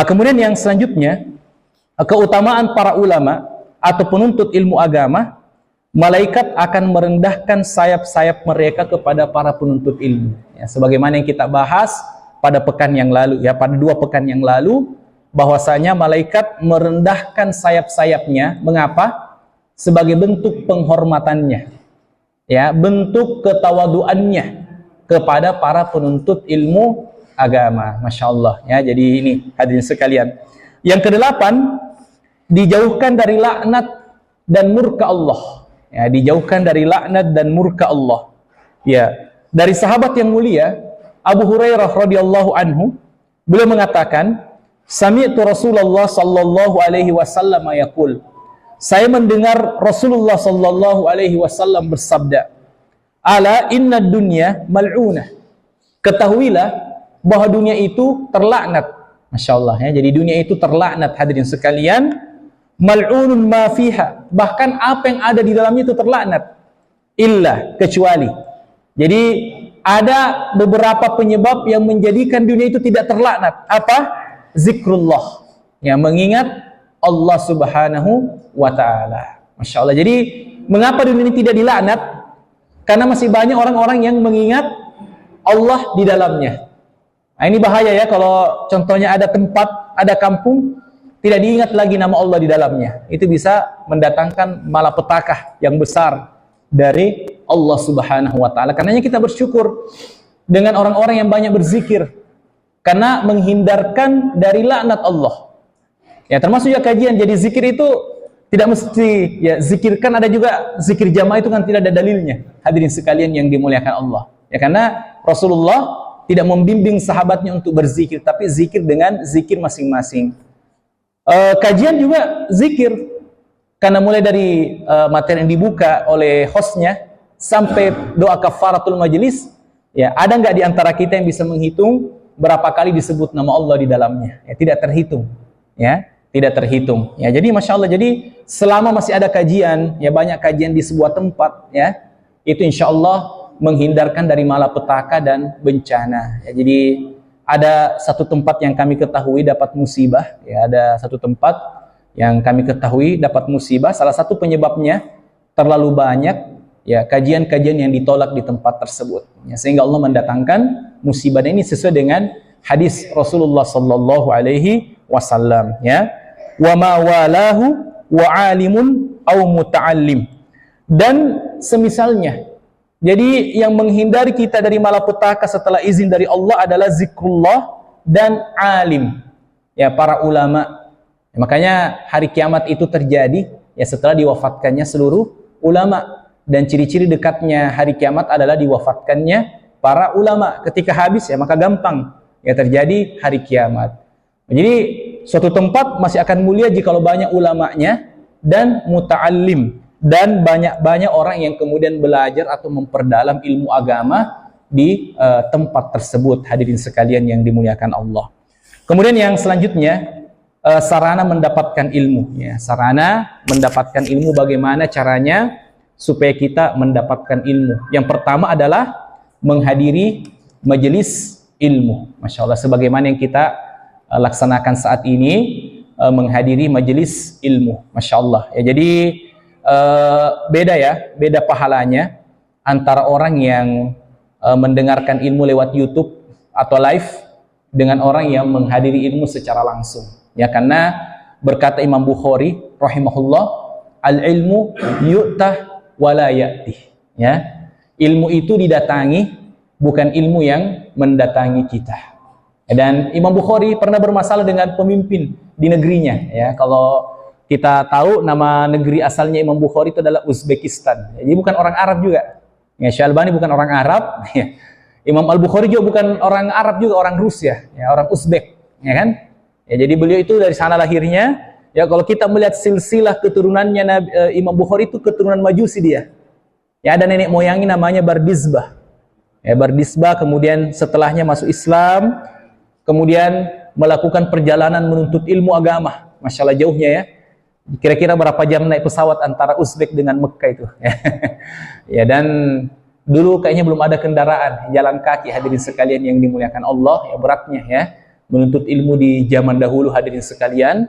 [SPEAKER 1] Kemudian yang selanjutnya, keutamaan para ulama atau penuntut ilmu agama, malaikat akan merendahkan sayap-sayap mereka kepada para penuntut ilmu. Ya, sebagaimana yang kita bahas pada pekan yang lalu, ya, pada 2 pekan yang lalu, bahwasanya malaikat merendahkan sayap-sayapnya. Mengapa? Sebagai bentuk penghormatannya, ya, bentuk ketawaduannya kepada para penuntut ilmu agama. Masya Allah, ya. Jadi ini hadirin sekalian. Yang kedelapan, dijauhkan dari laknat dan murka Allah. Ya, dijauhkan dari laknat dan murka Allah. Ya, dari sahabat yang mulia Abu Hurairah radhiyallahu anhu, beliau mengatakan, sami'tu Rasulullah sallallahu alaihi wasallam yaqul, saya mendengar Rasulullah sallallahu alaihi wasallam bersabda, ala inna dunya mal'unah, ketahuilah bahwa dunia itu terlaknat. Masya Allah, ya. Jadi dunia itu terlaknat, hadirin sekalian. Mal'unun ma fiha, bahkan apa yang ada di dalamnya itu terlaknat. Illa, kecuali. Jadi ada beberapa penyebab yang menjadikan dunia itu tidak terlaknat. Apa? Zikrullah, ya, mengingat Allah subhanahu wa ta'ala. Masya Allah. Jadi mengapa dunia ini tidak dilaknat? Karena masih banyak orang-orang yang mengingat Allah di dalamnya. Nah, ini bahaya ya, kalau contohnya ada tempat, ada kampung, tidak diingat lagi nama Allah di dalamnya. Itu bisa mendatangkan malapetaka yang besar dari Allah subhanahu wa ta'ala. Karenanya kita bersyukur dengan orang-orang yang banyak berzikir, karena menghindarkan dari laknat Allah. Ya, termasuk ya kajian. Jadi zikir itu tidak mesti ya zikirkan, ada juga zikir jamaah itu kan tidak ada dalilnya. Hadirin sekalian yang dimuliakan Allah. Ya, karena Rasulullah tidak membimbing sahabatnya untuk berzikir, tapi zikir dengan zikir masing-masing. Kajian juga zikir, karena mulai dari materi yang dibuka oleh hostnya sampai doa kafaratul majelis, ya, ada nggak di antara kita yang bisa menghitung berapa kali disebut nama Allah di dalamnya? Ya, tidak terhitung, ya, tidak terhitung. Ya, jadi Masya Allah, jadi selama masih ada kajian, ya, banyak kajian di sebuah tempat, ya, itu insya Allah menghindarkan dari malapetaka dan bencana. Ya, jadi ada satu tempat yang kami ketahui dapat musibah, ya, ada satu tempat yang kami ketahui dapat musibah. Salah satu penyebabnya terlalu banyak, ya, kajian-kajian yang ditolak di tempat tersebut, ya, sehingga Allah mendatangkan musibah. Ini sesuai dengan hadis Rasulullah sallallahu alaihi wasallam, ya, wa ma walahu wa alimun au muta'allim, dan semisalnya. Jadi yang menghindari kita dari malapetaka setelah izin dari Allah adalah zikrullah dan alim. ya para ulama. Makanya hari kiamat itu terjadi ya setelah diwafatkannya seluruh ulama, dan ciri-ciri dekatnya hari kiamat adalah diwafatkannya para ulama. Ketika habis ya maka gampang ya terjadi hari kiamat. Jadi suatu tempat masih akan mulia jikalau banyak ulamanya dan muta'allim, dan banyak-banyak orang yang kemudian belajar atau memperdalam ilmu agama di tempat tersebut, hadirin sekalian yang dimuliakan Allah. Kemudian yang selanjutnya, sarana mendapatkan ilmu ya. Sarana mendapatkan ilmu, bagaimana caranya supaya kita mendapatkan ilmu. Yang pertama adalah menghadiri majelis ilmu. Masya Allah, sebagaimana yang kita laksanakan saat ini, menghadiri majelis ilmu. Masya Allah ya. Jadi beda pahalanya antara orang yang mendengarkan ilmu lewat YouTube atau live dengan orang yang menghadiri ilmu secara langsung ya. Karena berkata Imam Bukhari rahimahullah, al-ilmu yu'tah wala ya'tih ya. Ilmu itu didatangi, bukan ilmu yang mendatangi kita. Dan Imam Bukhari pernah bermasalah dengan pemimpin di negerinya ya. Kalau kita tahu nama negeri asalnya Imam Bukhari itu adalah Uzbekistan. Jadi bukan orang Arab juga. Ya, Syalbani bukan orang Arab. Ya. Imam Al-Bukhari juga bukan orang Arab juga, orang Rusia, ya, orang Uzbek, ya kan? Ya, jadi beliau itu dari sana lahirnya. Ya, kalau kita melihat silsilah keturunannya Imam Bukhari itu keturunan Majusi dia. Ya, ada nenek moyangnya namanya Bardizbah. Ya, Bardizbah kemudian setelahnya masuk Islam, kemudian melakukan perjalanan menuntut ilmu agama. Masya Allah jauhnya ya. Kira-kira berapa jam naik pesawat antara Uzbek dengan Mekah itu. Ya, dan dulu kayaknya belum ada kendaraan, jalan kaki, hadirin sekalian yang dimuliakan Allah, ya beratnya ya. Menuntut ilmu di zaman dahulu, hadirin sekalian.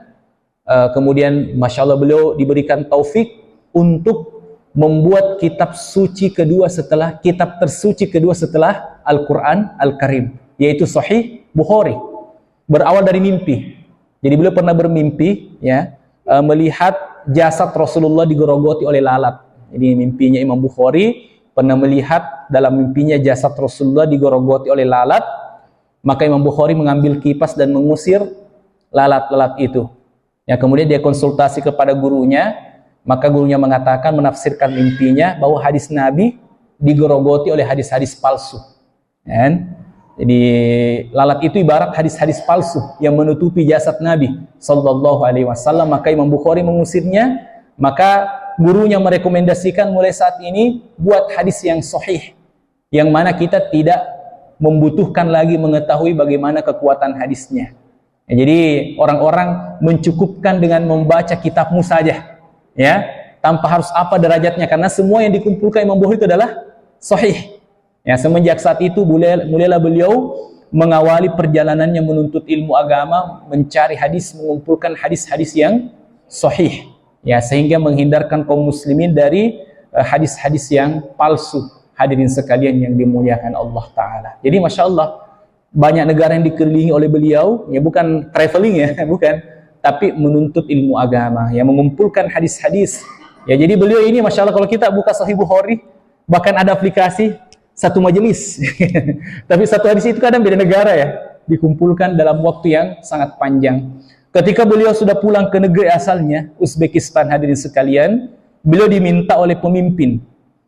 [SPEAKER 1] Kemudian Masya Allah beliau diberikan taufik untuk membuat kitab tersuci kedua setelah Al-Quran Al-Karim, yaitu Sahih Bukhari. Berawal dari mimpi. Jadi beliau pernah bermimpi ya, melihat jasad Rasulullah digerogoti oleh lalat. Jadi mimpinya Imam Bukhari pernah melihat dalam mimpinya jasad Rasulullah digerogoti oleh lalat. Maka Imam Bukhari mengambil kipas dan mengusir lalat-lalat itu. Ya, kemudian dia konsultasi kepada gurunya, maka gurunya mengatakan, menafsirkan mimpinya bahwa hadis Nabi digerogoti oleh hadis-hadis palsu. Dan jadi lalat itu ibarat hadis-hadis palsu yang menutupi jasad Nabi sallallahu alaihi wasallam. Maka Imam Bukhari mengusirnya, maka gurunya merekomendasikan mulai saat ini buat hadis yang sahih, yang mana kita tidak membutuhkan lagi mengetahui bagaimana kekuatan hadisnya. Ya, jadi orang-orang mencukupkan dengan membaca kitabmu saja ya, tanpa harus apa derajatnya, karena semua yang dikumpulkan Imam Bukhari itu adalah sahih. Ya, semenjak saat itu mulailah beliau mengawali perjalanannya menuntut ilmu agama, mencari hadis, mengumpulkan hadis-hadis yang sahih, ya, sehingga menghindarkan kaum muslimin dari hadis-hadis yang palsu, hadirin sekalian yang dimuliakan Allah Ta'ala. Jadi Masya Allah, banyak negara yang dikelilingi oleh beliau, ya bukan traveling ya, bukan, tapi menuntut ilmu agama, ya, mengumpulkan hadis-hadis. Ya, jadi beliau ini Masya Allah, kalau kita buka Sahih Bukhari, bahkan ada aplikasi satu majelis. Tapi satu hadis itu kadang beda negara ya, dikumpulkan dalam waktu yang sangat panjang. Ketika beliau sudah pulang ke negeri asalnya, Uzbekistan, hadirin sekalian, beliau diminta oleh pemimpin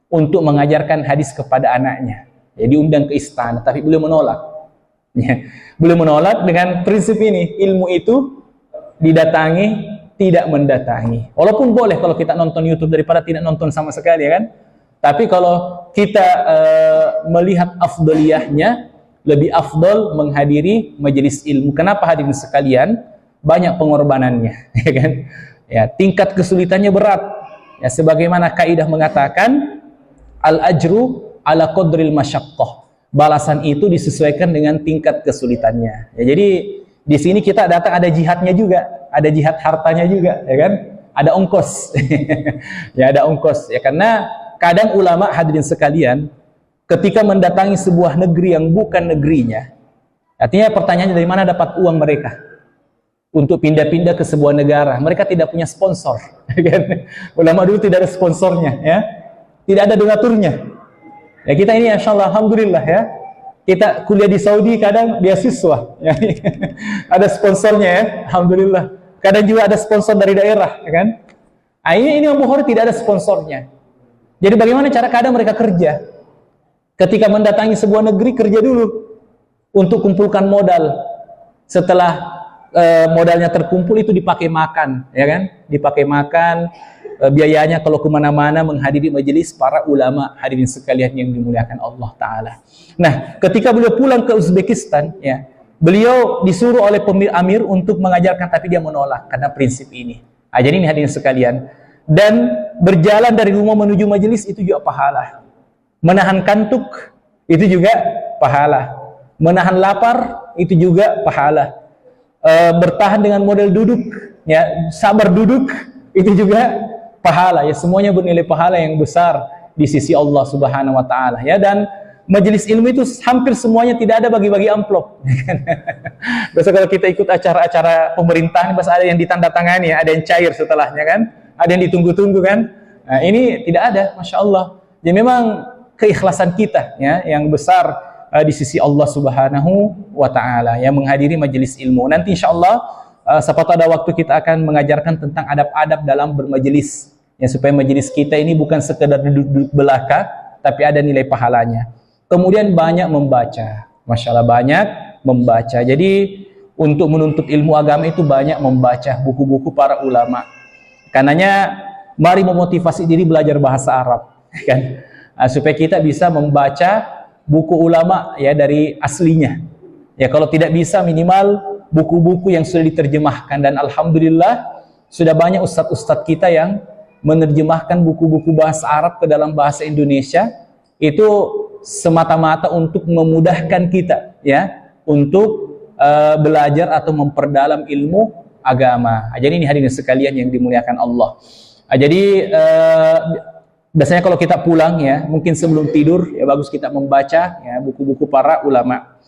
[SPEAKER 1] untuk mengajarkan hadis kepada anaknya. Ya, diundang ke istana, tapi beliau menolak. Ya, beliau menolak dengan prinsip ini, ilmu itu didatangi, tidak mendatangi. Walaupun boleh kalau kita nonton YouTube daripada tidak nonton sama sekali, ya kan? Tapi kalau kita melihat afdoliyahnya, lebih afdol menghadiri majelis ilmu. Kenapa, hadirin sekalian? Banyak pengorbanannya, ya kan? Ya, tingkat kesulitannya berat. Ya, sebagaimana kaidah mengatakan, al-ajru ala qadril masyaqqah. Balasan itu disesuaikan dengan tingkat kesulitannya. Ya, jadi di sini kita datang ada jihadnya juga, ada jihad hartanya juga, ya kan? Ada ongkos. Ya, ada ongkos. Ya, karena kadang ulama, hadirin sekalian, ketika mendatangi sebuah negeri yang bukan negerinya, artinya pertanyaannya dari mana dapat uang mereka untuk pindah-pindah ke sebuah negara. Mereka tidak punya sponsor. Ulama dulu tidak ada sponsornya, ya, tidak ada donaturnya. Ya, kita ini insya Allah, alhamdulillah ya, kita kuliah di Saudi kadang beasiswa, ya. Ada sponsornya ya, alhamdulillah. Kadang juga ada sponsor dari daerah, ya kan? Nah, ini Imam Bukhari tidak ada sponsornya. Jadi bagaimana cara kadang mereka kerja? Ketika mendatangi sebuah negeri, kerja dulu untuk kumpulkan modal. Setelah modalnya terkumpul, itu dipakai makan, ya kan? Dipakai makan, biayanya kalau kemana-mana menghadiri majelis para ulama, hadirin sekalian yang dimuliakan Allah Ta'ala. Nah, ketika beliau pulang ke Uzbekistan, ya, beliau disuruh oleh Amir untuk mengajarkan, tapi dia menolak karena prinsip ini. Jadi ini hadirin sekalian. Dan berjalan dari rumah menuju majelis itu juga pahala. Menahan kantuk itu juga pahala. Menahan lapar itu juga pahala. Bertahan dengan model duduk, ya, sabar duduk itu juga pahala, ya, semuanya bernilai pahala yang besar di sisi Allah Subhanahu wa taala, ya. Dan majelis ilmu itu hampir semuanya tidak ada bagi-bagi amplop. Biasa kalau kita ikut acara-acara pemerintahan, biasa ada yang ditandatangani, ada yang cair setelahnya kan, ada yang ditunggu-tunggu kan. Nah, ini tidak ada, Masya Allah. Jadi memang keikhlasan kita, ya, yang besar di sisi Allah Subhanahu wa taala, yang menghadiri majelis ilmu. Nanti insyaallah siapa tahu ada waktu kita akan mengajarkan tentang adab-adab dalam bermajelis, ya, supaya majelis kita ini bukan sekedar duduk-duduk belaka, tapi ada nilai pahalanya. Kemudian banyak membaca. Masya Allah, banyak membaca. Jadi untuk menuntut ilmu agama itu banyak membaca buku-buku para ulama. Karenanya mari memotivasi diri belajar bahasa Arab, kan? Supaya kita bisa membaca buku ulama, ya, dari aslinya. Ya, kalau tidak bisa minimal buku-buku yang sudah diterjemahkan, dan alhamdulillah sudah banyak ustadz-ustadz kita yang menerjemahkan buku-buku bahasa Arab ke dalam bahasa Indonesia. Itu semata-mata untuk memudahkan kita, ya, untuk belajar atau memperdalam ilmu agama. Jadi ini hadirin sekalian yang dimuliakan Allah. Jadi biasanya kalau kita pulang, ya, mungkin sebelum tidur, ya, bagus kita membaca, ya, buku-buku para ulama.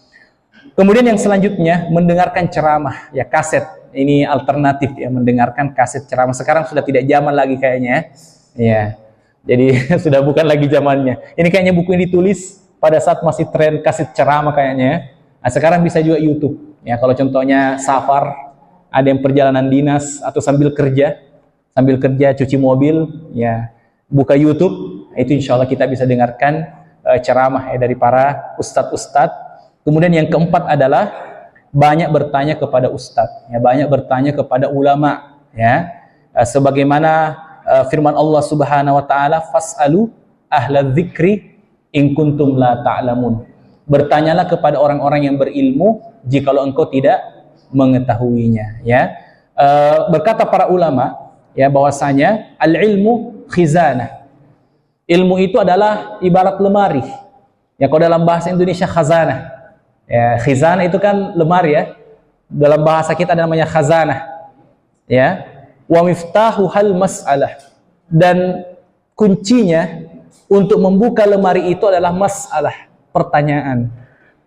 [SPEAKER 1] Kemudian yang selanjutnya mendengarkan ceramah, ya, kaset. Ini alternatif, ya, mendengarkan kaset ceramah. Sekarang sudah tidak zaman lagi kayaknya, ya. Jadi sudah bukan lagi zamannya. Ini kayaknya buku ini ditulis pada saat masih tren kaset ceramah kayaknya. Nah, sekarang bisa juga YouTube. Ya, kalau contohnya safar, ada yang perjalanan dinas atau sambil kerja cuci mobil, ya, buka YouTube, itu insya Allah kita bisa dengarkan ceramah, ya, dari para ustadz-ustadz. Kemudian yang keempat adalah banyak bertanya kepada ustadz, ya, banyak bertanya kepada ulama, ya, sebagaimana firman Allah Subhanahu wa taala, fas'alu ahla dzikri in kuntum la ta'lamun. Bertanyalah kepada orang-orang yang berilmu jikalau engkau tidak mengetahuinya, ya. Berkata para ulama, ya, bahwasanya al-ilmu khizanah. Ilmu itu adalah ibarat lemari. Ya, kalau dalam bahasa Indonesia khazanah. Ya, khizanah itu kan lemari, ya. Dalam bahasa kita ada namanya khazanah. Ya. Wa miftahu hal mas'alah. Dan kuncinya untuk membuka lemari itu adalah masalah, pertanyaan.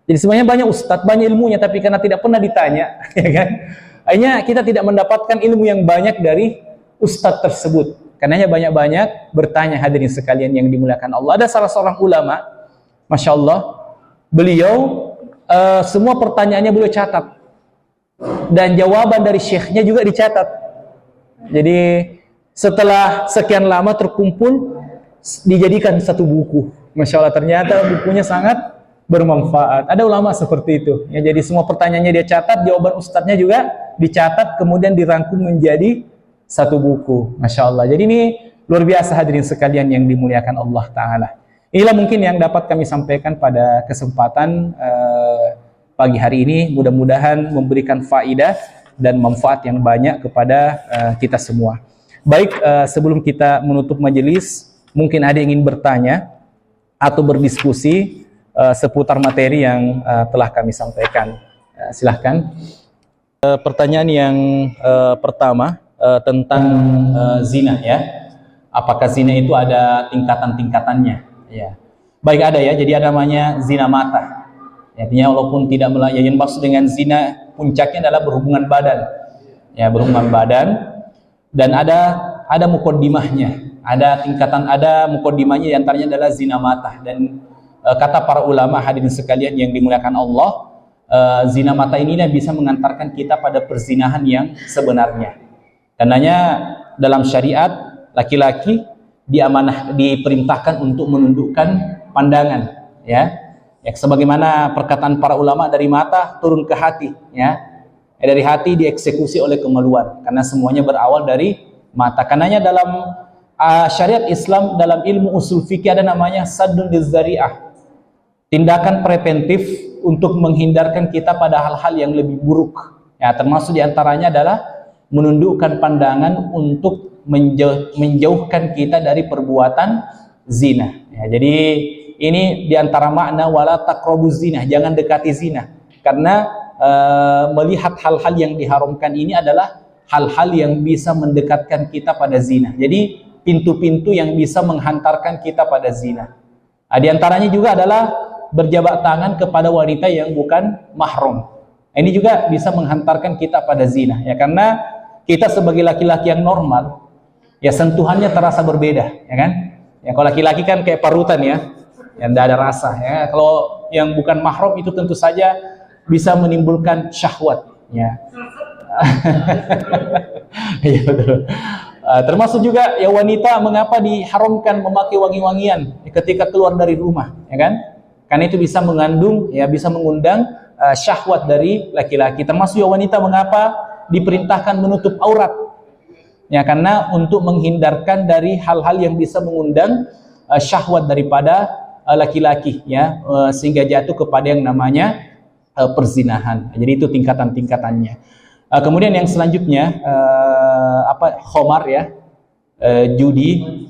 [SPEAKER 1] Jadi sebenarnya banyak ustadz, banyak ilmunya, tapi karena tidak pernah ditanya, ya kan? Akhirnya kita tidak mendapatkan ilmu yang banyak dari ustadz tersebut. Karenanya banyak-banyak bertanya, hadirin sekalian yang dimuliakan Allah. Ada salah seorang ulama, Masya Allah, beliau semua pertanyaannya beliau catat. Dan jawaban dari syekhnya juga dicatat. Jadi setelah sekian lama terkumpul, dijadikan satu buku. Masya Allah, ternyata bukunya sangat bermanfaat. Ada ulama seperti itu. Ya, jadi semua pertanyaannya dia catat, jawaban ustadznya juga dicatat, kemudian dirangkum menjadi satu buku. Masya Allah. Jadi ini luar biasa hadirin sekalian yang dimuliakan Allah Ta'ala. Inilah mungkin yang dapat kami sampaikan pada kesempatan pagi hari ini. Mudah-mudahan memberikan faidah dan manfaat yang banyak kepada kita semua. Baik, sebelum kita menutup majelis, mungkin ada yang ingin bertanya atau berdiskusi seputar materi yang telah kami sampaikan. Silahkan. Pertanyaan yang pertama tentang zina, ya. Apakah zina itu ada tingkatan-tingkatannya? Ya. Baik, ada, ya. Jadi ada namanya zina mata. Artinya walaupun tidak yang maksud dengan zina puncaknya adalah berhubungan badan. Ya, berhubungan badan. Dan ada muqaddimahnya. Ada tingkatan, ada muqaddimahnya, yang antaranya adalah zina mata. Dan kata para ulama hadirin sekalian yang dimuliakan Allah, zina mata ini bisa mengantarkan kita pada perzinahan yang sebenarnya. Karenanya dalam syariat laki-laki diperintahkan untuk menundukkan pandangan, ya. Sebagaimana perkataan para ulama, dari mata turun ke hati, ya. Dari hati dieksekusi oleh kemaluan, karena semuanya berawal dari mata. Karenanya dalam syariat Islam, dalam ilmu usul fikih ada namanya saddun lizzari'ah, tindakan preventif untuk menghindarkan kita pada hal-hal yang lebih buruk. Ya, termasuk diantaranya adalah menundukkan pandangan untuk menjauhkan kita dari perbuatan zina. Ya, jadi ini diantara makna wala taqrabuz zina, jangan dekati zina, karena melihat hal-hal yang diharamkan ini adalah hal-hal yang bisa mendekatkan kita pada zina. Jadi pintu-pintu yang bisa menghantarkan kita pada zina. Di antaranya juga adalah berjabat tangan kepada wanita yang bukan mahram. Ini juga bisa menghantarkan kita pada zina, ya, karena kita sebagai laki-laki yang normal, ya, sentuhannya terasa berbeda, ya kan? Ya, kalau laki-laki kan kayak parutan, ya, yang tidak ada rasa, ya. Kalau yang bukan mahram itu tentu saja bisa menimbulkan syahwat, ya. Ya, betul. Termasuk juga ya wanita, mengapa diharamkan memakai wangi-wangian ketika keluar dari rumah, ya kan? Karena itu bisa mengandung, ya, bisa mengundang syahwat dari laki-laki. Termasuk ya wanita, mengapa diperintahkan menutup aurat, ya, karena untuk menghindarkan dari hal-hal yang bisa mengundang syahwat daripada laki-laki, ya, sehingga jatuh kepada yang namanya perzinahan. Jadi itu tingkatan-tingkatannya. Kemudian yang selanjutnya khomar, ya, judi,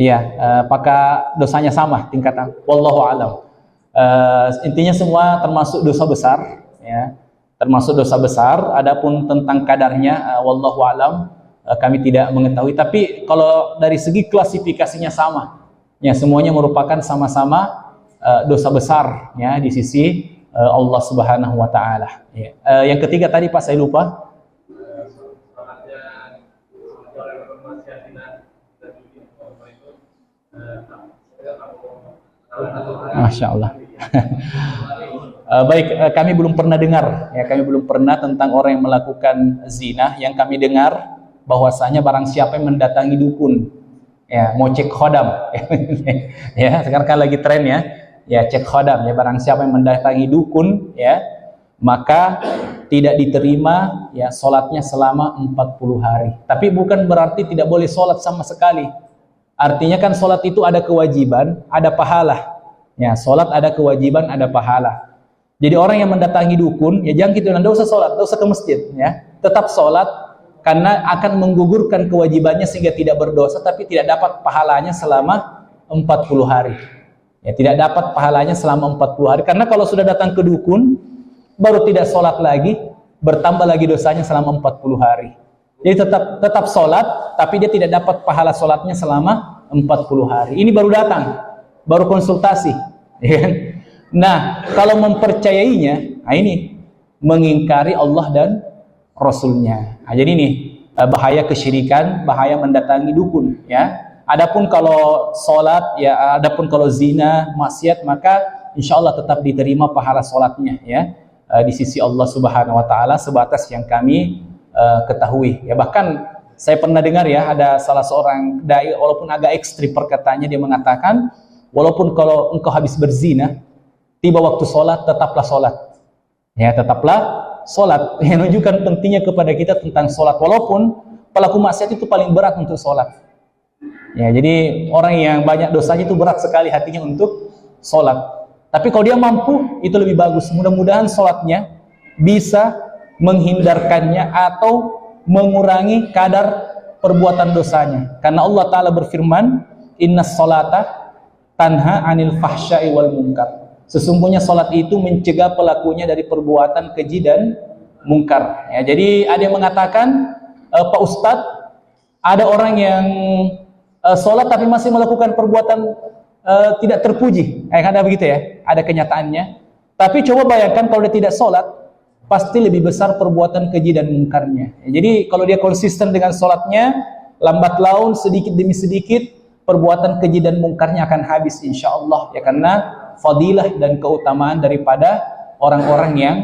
[SPEAKER 1] ya, apakah dosanya sama tingkatan? Wallahu alam. Intinya semua termasuk dosa besar, ya, termasuk dosa besar. Adapun tentang kadarnya, wallahu alam, kami tidak mengetahui. Tapi kalau dari segi klasifikasinya sama, ya, semuanya merupakan sama-sama dosa besar, ya, di sisi Allah Subhanahu wa taala. Ya. Yang ketiga tadi Pak, saya lupa. Masya Allah. Baik, kami belum pernah dengar, ya, kami belum pernah tentang orang yang melakukan zina. Yang kami dengar bahwasanya barang siapa yang mendatangi dukun, ya, mau cek khodam, ya, sekarang kan lagi tren, ya, ya, cek khodam, ya, barang siapa yang mendatangi dukun, ya, maka tidak diterima, ya, sholatnya selama 40 hari. Tapi bukan berarti tidak boleh sholat sama sekali. Artinya kan sholat itu ada kewajiban, ada pahala, ya, sholat ada kewajiban, ada pahala. Jadi orang yang mendatangi dukun, ya, jangan gitu, tidak usah sholat, tidak usah ke masjid, ya, tetap sholat, karena akan menggugurkan kewajibannya sehingga tidak berdosa, tapi tidak dapat pahalanya selama 40 hari. Ya, tidak dapat pahalanya selama 40 hari, karena kalau sudah datang ke dukun, baru tidak sholat lagi, bertambah lagi dosanya selama 40 hari. Jadi tetap sholat, tapi dia tidak dapat pahala sholatnya selama 40 hari. Ini baru datang, baru konsultasi, ya. Nah, kalau mempercayainya, nah ini mengingkari Allah dan Rasulnya. Nah, jadi ini bahaya kesyirikan, bahaya mendatangi dukun, ya. Adapun kalau sholat, ya, adapun kalau zina, maksiat, maka insya Allah tetap diterima pahala sholatnya, ya, di sisi Allah Subhanahu Wa Taala, sebatas yang kami ketahui. Ya, bahkan saya pernah dengar, ya, ada salah seorang dai, walaupun agak ekstrim perkataannya, dia mengatakan, walaupun kalau engkau habis berzina, tiba waktu sholat, tetaplah sholat. Ya, tetaplah sholat. Yang menunjukkan pentingnya kepada kita tentang sholat. Walaupun pelaku maksiat itu paling berat untuk sholat. Ya, jadi orang yang banyak dosanya itu berat sekali hatinya untuk sholat. Tapi kalau dia mampu, itu lebih bagus. Mudah-mudahan sholatnya bisa menghindarkannya atau mengurangi kadar perbuatan dosanya. Karena Allah Ta'ala berfirman, innas sholata tanha anil fahsya'i wal munkar. Sesungguhnya sholat itu mencegah pelakunya dari perbuatan keji dan mungkar. Ya, jadi ada yang mengatakan, Pak Ustadz, ada orang yang sholat tapi masih melakukan perbuatan tidak terpuji. Ada begitu, ya, ada kenyataannya. Tapi coba bayangkan kalau dia tidak sholat, pasti lebih besar perbuatan keji dan mungkarnya. Ya, jadi kalau dia konsisten dengan sholatnya, lambat laun sedikit demi sedikit, perbuatan keji dan mungkarnya akan habis insyaallah ya, karena fadilah dan keutamaan daripada orang-orang yang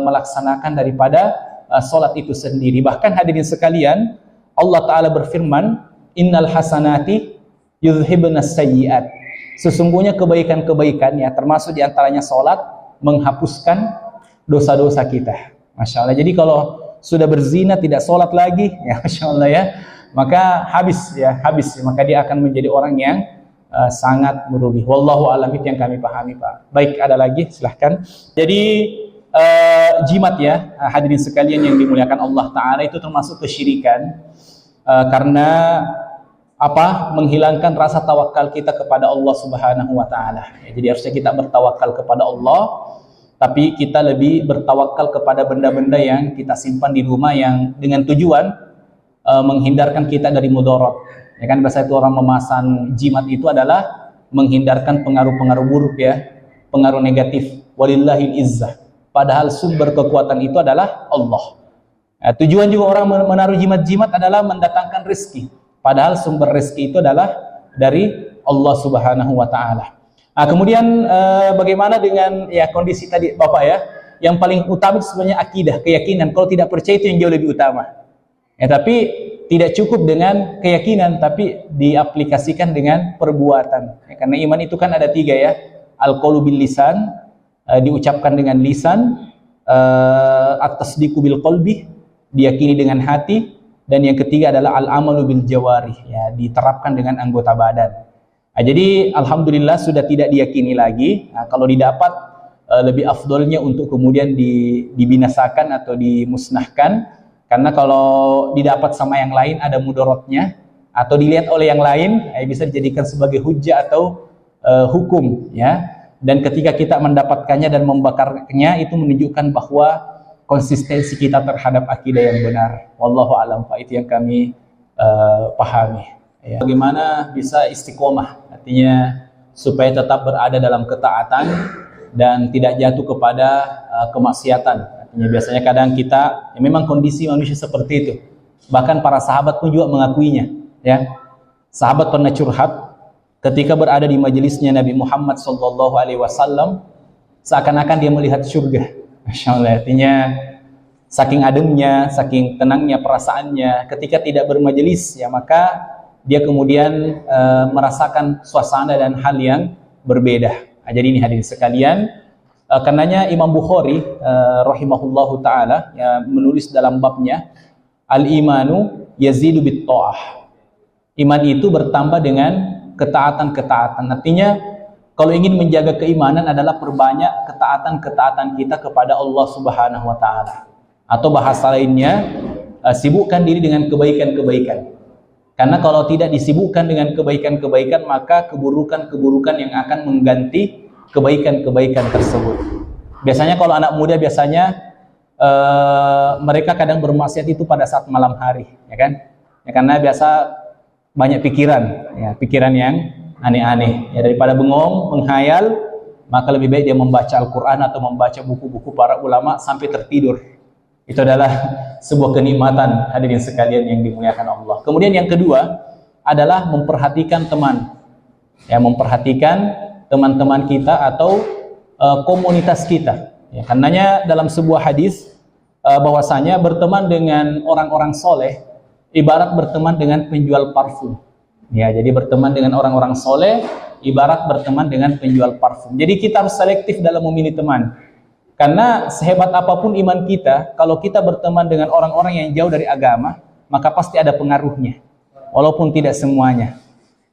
[SPEAKER 1] melaksanakan daripada salat itu sendiri. Bahkan hadirin sekalian, Allah Ta'ala berfirman, innal hasanati yudhibnas sayyiat. Sesungguhnya kebaikan-kebaikan ya, termasuk diantaranya salat, menghapuskan dosa-dosa kita. Masya Allah. Jadi kalau sudah berzina tidak salat lagi, ya Masya Allah ya, maka habis. Maka dia akan menjadi orang yang sangat merugi. Wallahu a'lam, itu yang kami pahami Pak. Baik, ada lagi silahkan. Jadi jimat ya, hadirin sekalian yang dimuliakan Allah Ta'ala, itu termasuk kesyirikan karena menghilangkan rasa tawakal kita kepada Allah Subhanahu wa Ta'ala. Jadi harusnya kita bertawakal kepada Allah, tapi kita lebih bertawakal kepada benda-benda yang kita simpan di rumah yang dengan tujuan menghindarkan kita dari mudarat. Ya kan, biasa itu orang memasang jimat itu adalah menghindarkan pengaruh-pengaruh buruk ya, pengaruh negatif. Walillahil izzah. Padahal sumber kekuatan itu adalah Allah. Nah, tujuan juga orang menaruh jimat-jimat adalah mendatangkan rezeki. Padahal sumber rezeki itu adalah dari Allah Subhanahu wa Ta'ala. Nah, kemudian bagaimana dengan ya kondisi tadi Bapak ya? Yang paling utama sebenarnya akidah, keyakinan. Kalau tidak percaya itu yang jauh lebih utama. Ya, tapi tidak cukup dengan keyakinan, tapi diaplikasikan dengan perbuatan. Ya, karena iman itu kan ada 3 ya. Al-qaulu bil lisan, diucapkan dengan lisan, at-tasdiqu bil qalbi, diyakini dengan hati, dan yang ketiga adalah al-amalu bil jawarih, ya, diterapkan dengan anggota badan. Nah, jadi alhamdulillah sudah tidak diyakini lagi. Nah, kalau didapat lebih afdolnya untuk kemudian dibinasakan atau dimusnahkan, karena kalau didapat sama yang lain ada mudaratnya atau dilihat oleh yang lain, bisa dijadikan sebagai hujjah atau hukum ya. Dan ketika kita mendapatkannya dan membakarnya, itu menunjukkan bahwa konsistensi kita terhadap akidah yang benar. Wallahu a'lam, Pak. Itu yang kami pahami. Ya. Bagaimana bisa istiqomah? Artinya supaya tetap berada dalam ketaatan dan tidak jatuh kepada kemaksiatan. Artinya biasanya kadang kita, ya memang kondisi manusia seperti itu. Bahkan para sahabat pun juga mengakuinya. Ya, sahabat pernah curhat ketika berada di majelisnya Nabi Muhammad SAW, seakan-akan dia melihat surga. Masya Allah, artinya saking ademnya, saking tenangnya perasaannya ketika tidak bermajelis, ya maka dia kemudian merasakan suasana dan hal yang berbeda. Nah, jadi ini hadirin sekalian, karenanya Imam Bukhari rahimahullahu ta'ala ya, menulis dalam babnya, al-imanu yazidu bit ta'ah. Iman itu bertambah dengan ketaatan-ketaatan. Artinya kalau ingin menjaga keimanan adalah perbanyak ketaatan-ketaatan kita kepada Allah Subhanahu wa Ta'ala. Atau bahasa lainnya, sibukkan diri dengan kebaikan-kebaikan. Karena kalau tidak disibukkan dengan kebaikan-kebaikan, maka keburukan-keburukan yang akan mengganti kebaikan-kebaikan tersebut. Biasanya kalau anak muda mereka kadang bermaksiat itu pada saat malam hari, ya kan? Ya, karena biasa banyak pikiran, ya, pikiran yang aneh-aneh. Ya, daripada bengong, menghayal, maka lebih baik dia membaca Al-Quran atau membaca buku-buku para ulama sampai tertidur. Itu adalah sebuah kenikmatan, hadirin sekalian yang dimuliakan Allah. Kemudian yang kedua adalah memperhatikan teman. Ya, memperhatikan teman-teman kita atau komunitas kita. Ya, karenanya dalam sebuah hadis bahwasanya berteman dengan orang-orang soleh ibarat berteman dengan penjual parfum. Ya, jadi berteman dengan orang-orang soleh ibarat berteman dengan penjual parfum. Jadi kita harus selektif dalam memilih teman. Karena sehebat apapun iman kita, kalau kita berteman dengan orang-orang yang jauh dari agama, maka pasti ada pengaruhnya, walaupun tidak semuanya.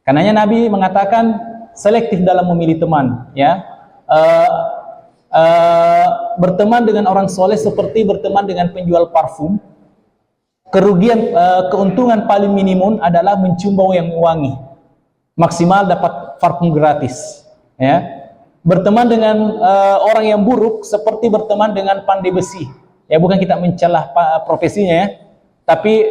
[SPEAKER 1] Karenanya Nabi mengatakan selektif dalam memilih teman. Ya, berteman dengan orang soleh seperti berteman dengan penjual parfum. Keuntungan paling minimum adalah mencium bau yang wangi, maksimal dapat parfum gratis. Ya. Berteman dengan orang yang buruk seperti berteman dengan pandai besi. Ya, bukan kita mencelah profesinya ya, tapi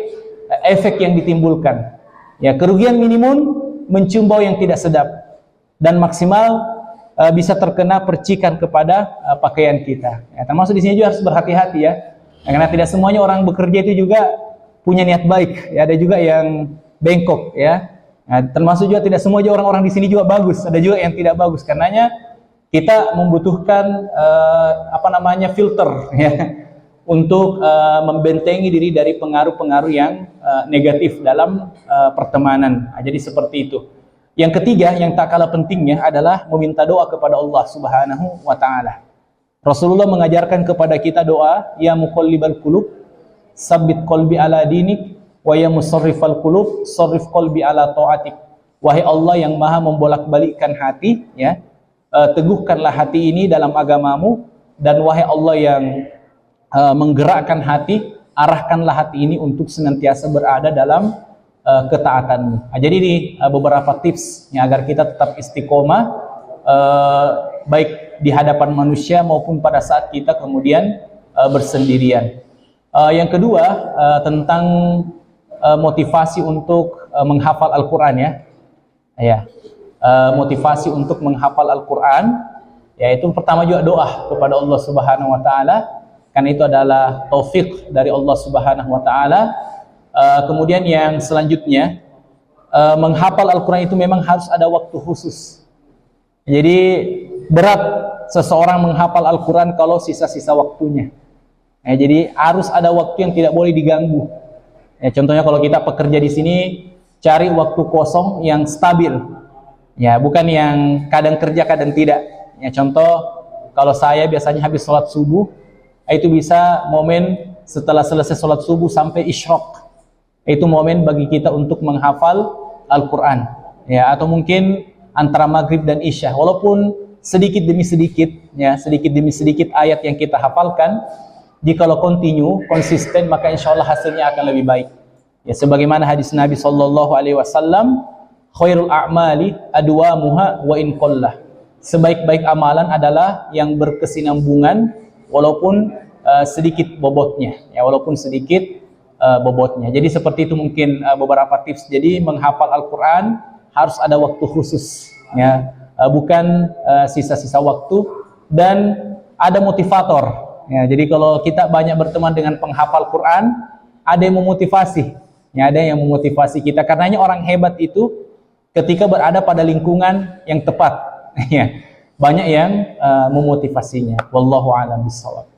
[SPEAKER 1] efek yang ditimbulkan. Ya, kerugian minimum mencium bau yang tidak sedap, dan maksimal bisa terkena percikan kepada pakaian kita. Ya, termasuk di sini juga harus berhati-hati ya, karena tidak semuanya orang bekerja itu juga punya niat baik. Ya, ada juga yang bengkok ya. Nah, termasuk juga tidak semua juga orang-orang di sini juga bagus, ada juga yang tidak bagus. Karenanya kita membutuhkan filter ya untuk membentengi diri dari pengaruh-pengaruh yang negatif dalam pertemanan. Nah, jadi seperti itu. Yang ketiga yang tak kalah pentingnya adalah meminta doa kepada Allah Subhanahu wa taala. Rasulullah mengajarkan kepada kita doa, ya muqallibal qulub, sabbit qalbi ala dinik, wa ya musarrifal qulub, sarrif qalbi ala taatik. Wahai Allah yang Maha membolak-balikkan hati, ya, teguhkanlah hati ini dalam agamamu, dan wahai Allah yang menggerakkan hati, arahkanlah hati ini untuk senantiasa berada dalam ketaatanmu. Nah, jadi ini beberapa tips ya, agar kita tetap istiqomah baik di hadapan manusia maupun pada saat kita kemudian bersendirian. Yang kedua tentang motivasi untuk menghafal Al-Quran ya. Motivasi untuk menghafal Al-Quran, yaitu pertama juga doa kepada Allah Subhanahu wa taala, karena itu adalah taufik dari Allah Subhanahu wa taala. Kemudian yang selanjutnya, menghafal Al-Quran itu memang harus ada waktu khusus. Jadi berat seseorang menghafal Al-Quran kalau sisa-sisa waktunya. Jadi harus ada waktu yang tidak boleh diganggu. Contohnya kalau kita pekerja di sini, cari waktu kosong yang stabil. Ya, bukan yang kadang kerja kadang tidak. Ya, contoh kalau saya biasanya habis sholat subuh, itu bisa momen setelah selesai sholat subuh sampai isyraq. Itu momen bagi kita untuk menghafal Al-Quran. Ya, atau mungkin antara maghrib dan isya. Walaupun sedikit demi sedikit, ya, sedikit demi sedikit ayat yang kita hafalkan, jikalau konsisten, maka insya Allah hasilnya akan lebih baik. Ya, sebagaimana hadis Nabi SAW, khairul a'mali adwamuha wa in qallah. Sebaik-baik amalan adalah yang berkesinambungan walaupun sedikit bobotnya, ya, walaupun sedikit bobotnya. Jadi seperti itu mungkin beberapa tips. Jadi menghafal Al-Quran harus ada waktu khusus, ya, bukan sisa-sisa waktu, dan ada motivator. Ya, jadi kalau kita banyak berteman dengan penghafal Quran, ada yang memotivasi, ya, ada yang memotivasi kita. Karenanya orang hebat itu ketika berada pada lingkungan yang tepat, ya, banyak yang memotivasinya. Wallahu a'lam bishawab.